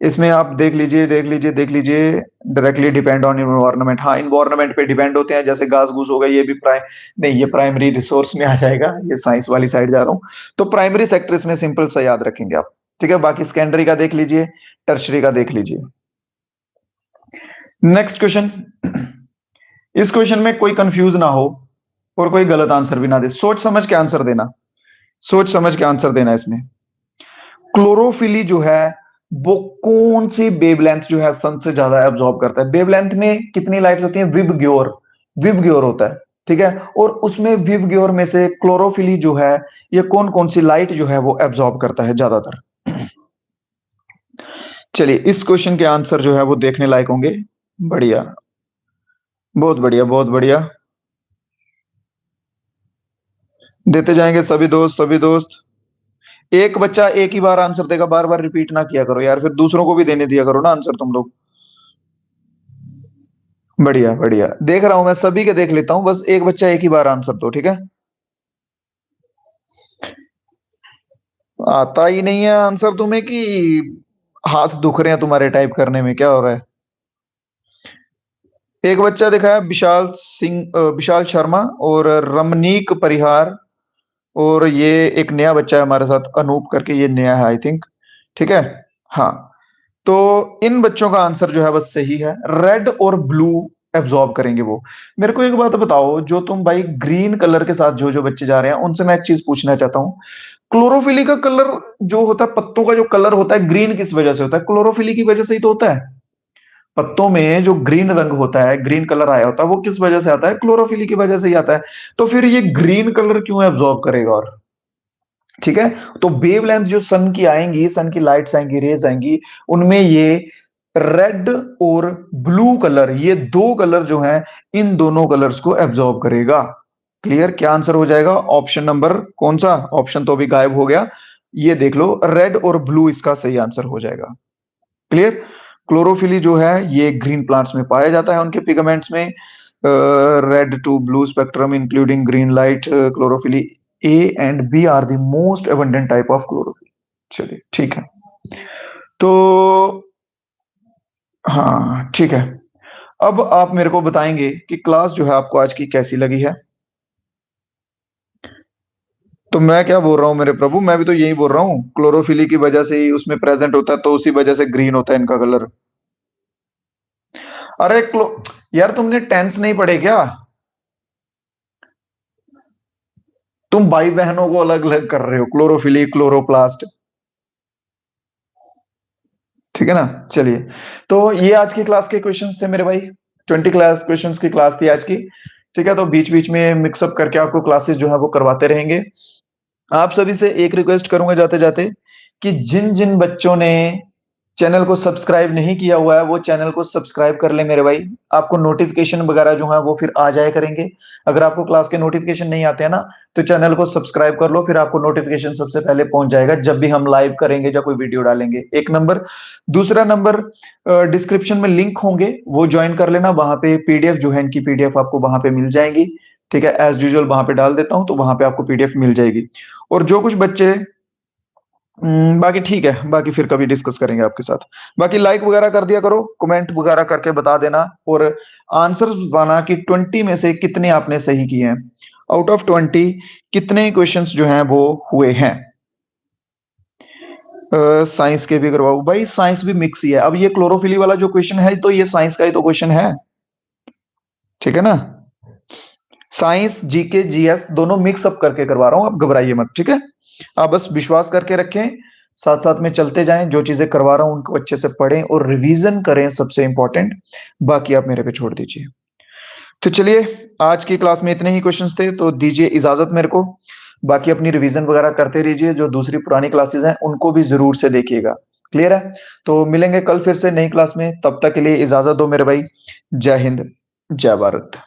इसमें आप देख लीजिए, देख लीजिए, देख लीजिए, डायरेक्टली डिपेंड ऑन इन्वायरमेंट, हाँ इन्वायरमेंट पे डिपेंड होते हैं, जैसे घास घूस हो गई, ये भी प्राइम, नहीं ये प्राइमरी रिसोर्स में आ जाएगा, ये साइंस वाली साइड जा रहा हूँ। तो प्राइमरी सेक्टर इसमें सिंपल सा याद रखेंगे आप। ठीक है, बाकी सेकेंडरी का देख लीजिए, टर्शरी का देख लीजिए। नेक्स्ट क्वेश्चन, इस क्वेश्चन में कोई कंफ्यूज ना हो और कोई गलत आंसर भी ना दे, सोच समझ के आंसर देना, सोच समझ के आंसर देना इसमें। क्लोरोफिली जो है वो कौन सी वेवलेंथ जो है सन से ज्यादा एब्जॉर्ब करता है? वेवलेंथ में कितनी लाइट होती है? विबग्योर, विबग्योर होता है। ठीक है, और उसमें विबग्योर में से क्लोरोफिली जो है ये कौन कौन सी लाइट जो है वो एब्जॉर्ब करता है ज्यादातर? चलिए, इस क्वेश्चन के आंसर जो है वो देखने लायक होंगे। बढ़िया, बहुत बढ़िया, बहुत बढ़िया। देते जाएंगे सभी दोस्त, सभी दोस्त। एक बच्चा एक ही बार आंसर देगा, बार बार रिपीट ना किया करो यार, फिर दूसरों को भी देने दिया करो ना आंसर तुम लोग। बढ़िया बढ़िया, देख रहा हूं मैं, सभी के देख लेता हूँ, बस एक बच्चा एक ही बार आंसर दो, ठीक है। आता ही नहीं है आंसर तुम्हें कि हाथ दुख रहे हैं तुम्हारे टाइप करने में, क्या हो रहा है? एक बच्चा दिखाया, विशाल सिंह, विशाल शर्मा और रमनीक परिहार। और ये एक नया बच्चा है हमारे साथ, अनूप करके, ये नया है आई थिंक। ठीक है। हाँ। तो इन बच्चों का आंसर जो है बस सही है, रेड और ब्लू एब्जॉर्ब करेंगे वो। मेरे को एक बात बताओ, जो तुम भाई ग्रीन कलर के साथ जो जो बच्चे जा रहे हैं, उनसे मैं एक चीज पूछना चाहता हूँ। क्लोरोफिली का कलर जो होता है, पत्तों का जो कलर होता है ग्रीन, किस वजह से होता है? क्लोरोफिली की वजह से ही तो होता है। पत्तों में जो ग्रीन रंग होता है, ग्रीन कलर आया होता है, वो किस वजह से आता है? क्लोरोफिली की वजह से ही आता है। तो फिर ये ग्रीन कलर क्यों एब्जॉर्ब करेगा? और ठीक है। तो वेवलेंथ जो सन की आएंगी, सन की लाइट्स आएंगी, रेज आएंगी, उनमें ये रेड और ब्लू कलर, ये दो कलर जो हैं, इन दोनों कलर्स को एब्जॉर्ब करेगा। क्लियर? क्या आंसर हो जाएगा? ऑप्शन नंबर कौन सा? ऑप्शन तो अभी गायब हो गया। ये देख लो, रेड और ब्लू इसका सही आंसर हो जाएगा। क्लियर? क्लोरोफिली जो है ये ग्रीन प्लांट्स में पाया जाता है, उनके पिगमेंट्स में। Red to blue spectrum including green light, chlorophyll A and B are the most abundant type of chlorophyll. चलिए ठीक है। तो हाँ ठीक है। अब आप मेरे को बताएंगे कि क्लास जो है आपको आज की कैसी लगी है। तो मैं क्या बोल रहा हूँ मेरे प्रभु, मैं भी तो यही बोल रहा हूँ, क्लोरोफिली की वजह से ही उसमें प्रेजेंट होता है, तो उसी वजह से ग्रीन होता है इनका कलर। अरे यार तुमने टेंस नहीं पढ़े क्या? तुम भाई बहनों को अलग अलग कर रहे हो, क्लोरोफिली, क्लोरोप्लास्ट। ठीक है ना? चलिए। तो ये आज की क्लास के क्वेश्चंस थे मेरे भाई। 20 क्लास क्वेश्चंस की क्लास थी आज की। ठीक है, तो बीच बीच में मिक्सअप करके आपको क्लासेस जो है वो करवाते रहेंगे। आप सभी से एक रिक्वेस्ट करूंगा जाते जाते, कि जिन जिन बच्चों ने चैनल को सब्सक्राइब नहीं किया हुआ है, वो चैनल को सब्सक्राइब कर ले मेरे भाई। आपको नोटिफिकेशन वगैरह जो है वो फिर आ जाया करेंगे। अगर आपको क्लास के नोटिफिकेशन नहीं आते हैं ना, तो चैनल को सब्सक्राइब कर लो, फिर आपको नोटिफिकेशन सबसे पहले पहुंच जाएगा जब भी हम लाइव करेंगे या कोई वीडियो डालेंगे। एक नंबर। दूसरा नंबर, डिस्क्रिप्शन में लिंक होंगे, वो ज्वाइन कर लेना, वहां पे पीडीएफ जो है इनकी पीडीएफ आपको वहां पे मिल जाएगी। ठीक है, एज यूजुअल वहां पे डाल देता हूं, तो वहां पे आपको पीडीएफ मिल जाएगी। और जो कुछ बच्चे बाकी ठीक है, बाकी फिर कभी डिस्कस करेंगे आपके साथ। बाकी लाइक वगैरह कर दिया करो, कमेंट वगैरह करके बता देना, और आंसर्स बताना कि 20 में से कितने आपने सही किए हैं। आउट ऑफ 20 कितने क्वेश्चंस जो हैं वो हुए हैं। साइंस के भी करवाओ भाई, साइंस भी मिक्स ही है। अब ये क्लोरोफिली वाला जो क्वेश्चन है, तो ये साइंस का ही तो क्वेश्चन है। ठीक है ना? साइंस, जीके, जीएस दोनों मिक्स अप करके करवा रहा हूं, आप घबराइए मत, ठीक है। आप बस विश्वास करके रखें, साथ साथ में चलते जाएं, जो चीजें करवा रहा हूं उनको अच्छे से पढ़ें और रिवीजन करें, सबसे इंपॉर्टेंट। बाकी आप मेरे पे छोड़ दीजिए। तो चलिए, आज की क्लास में इतने ही क्वेश्चंस थे, तो दीजिए इजाजत मेरे को। बाकी अपनी रिवीजन वगैरह करते रहिए, जो दूसरी पुरानी क्लासेस हैं उनको भी जरूर से देखिएगा। क्लियर है? तो मिलेंगे कल फिर से नई क्लास में, तब तक के लिए इजाजत दो मेरे भाई। जय हिंद, जय भारत।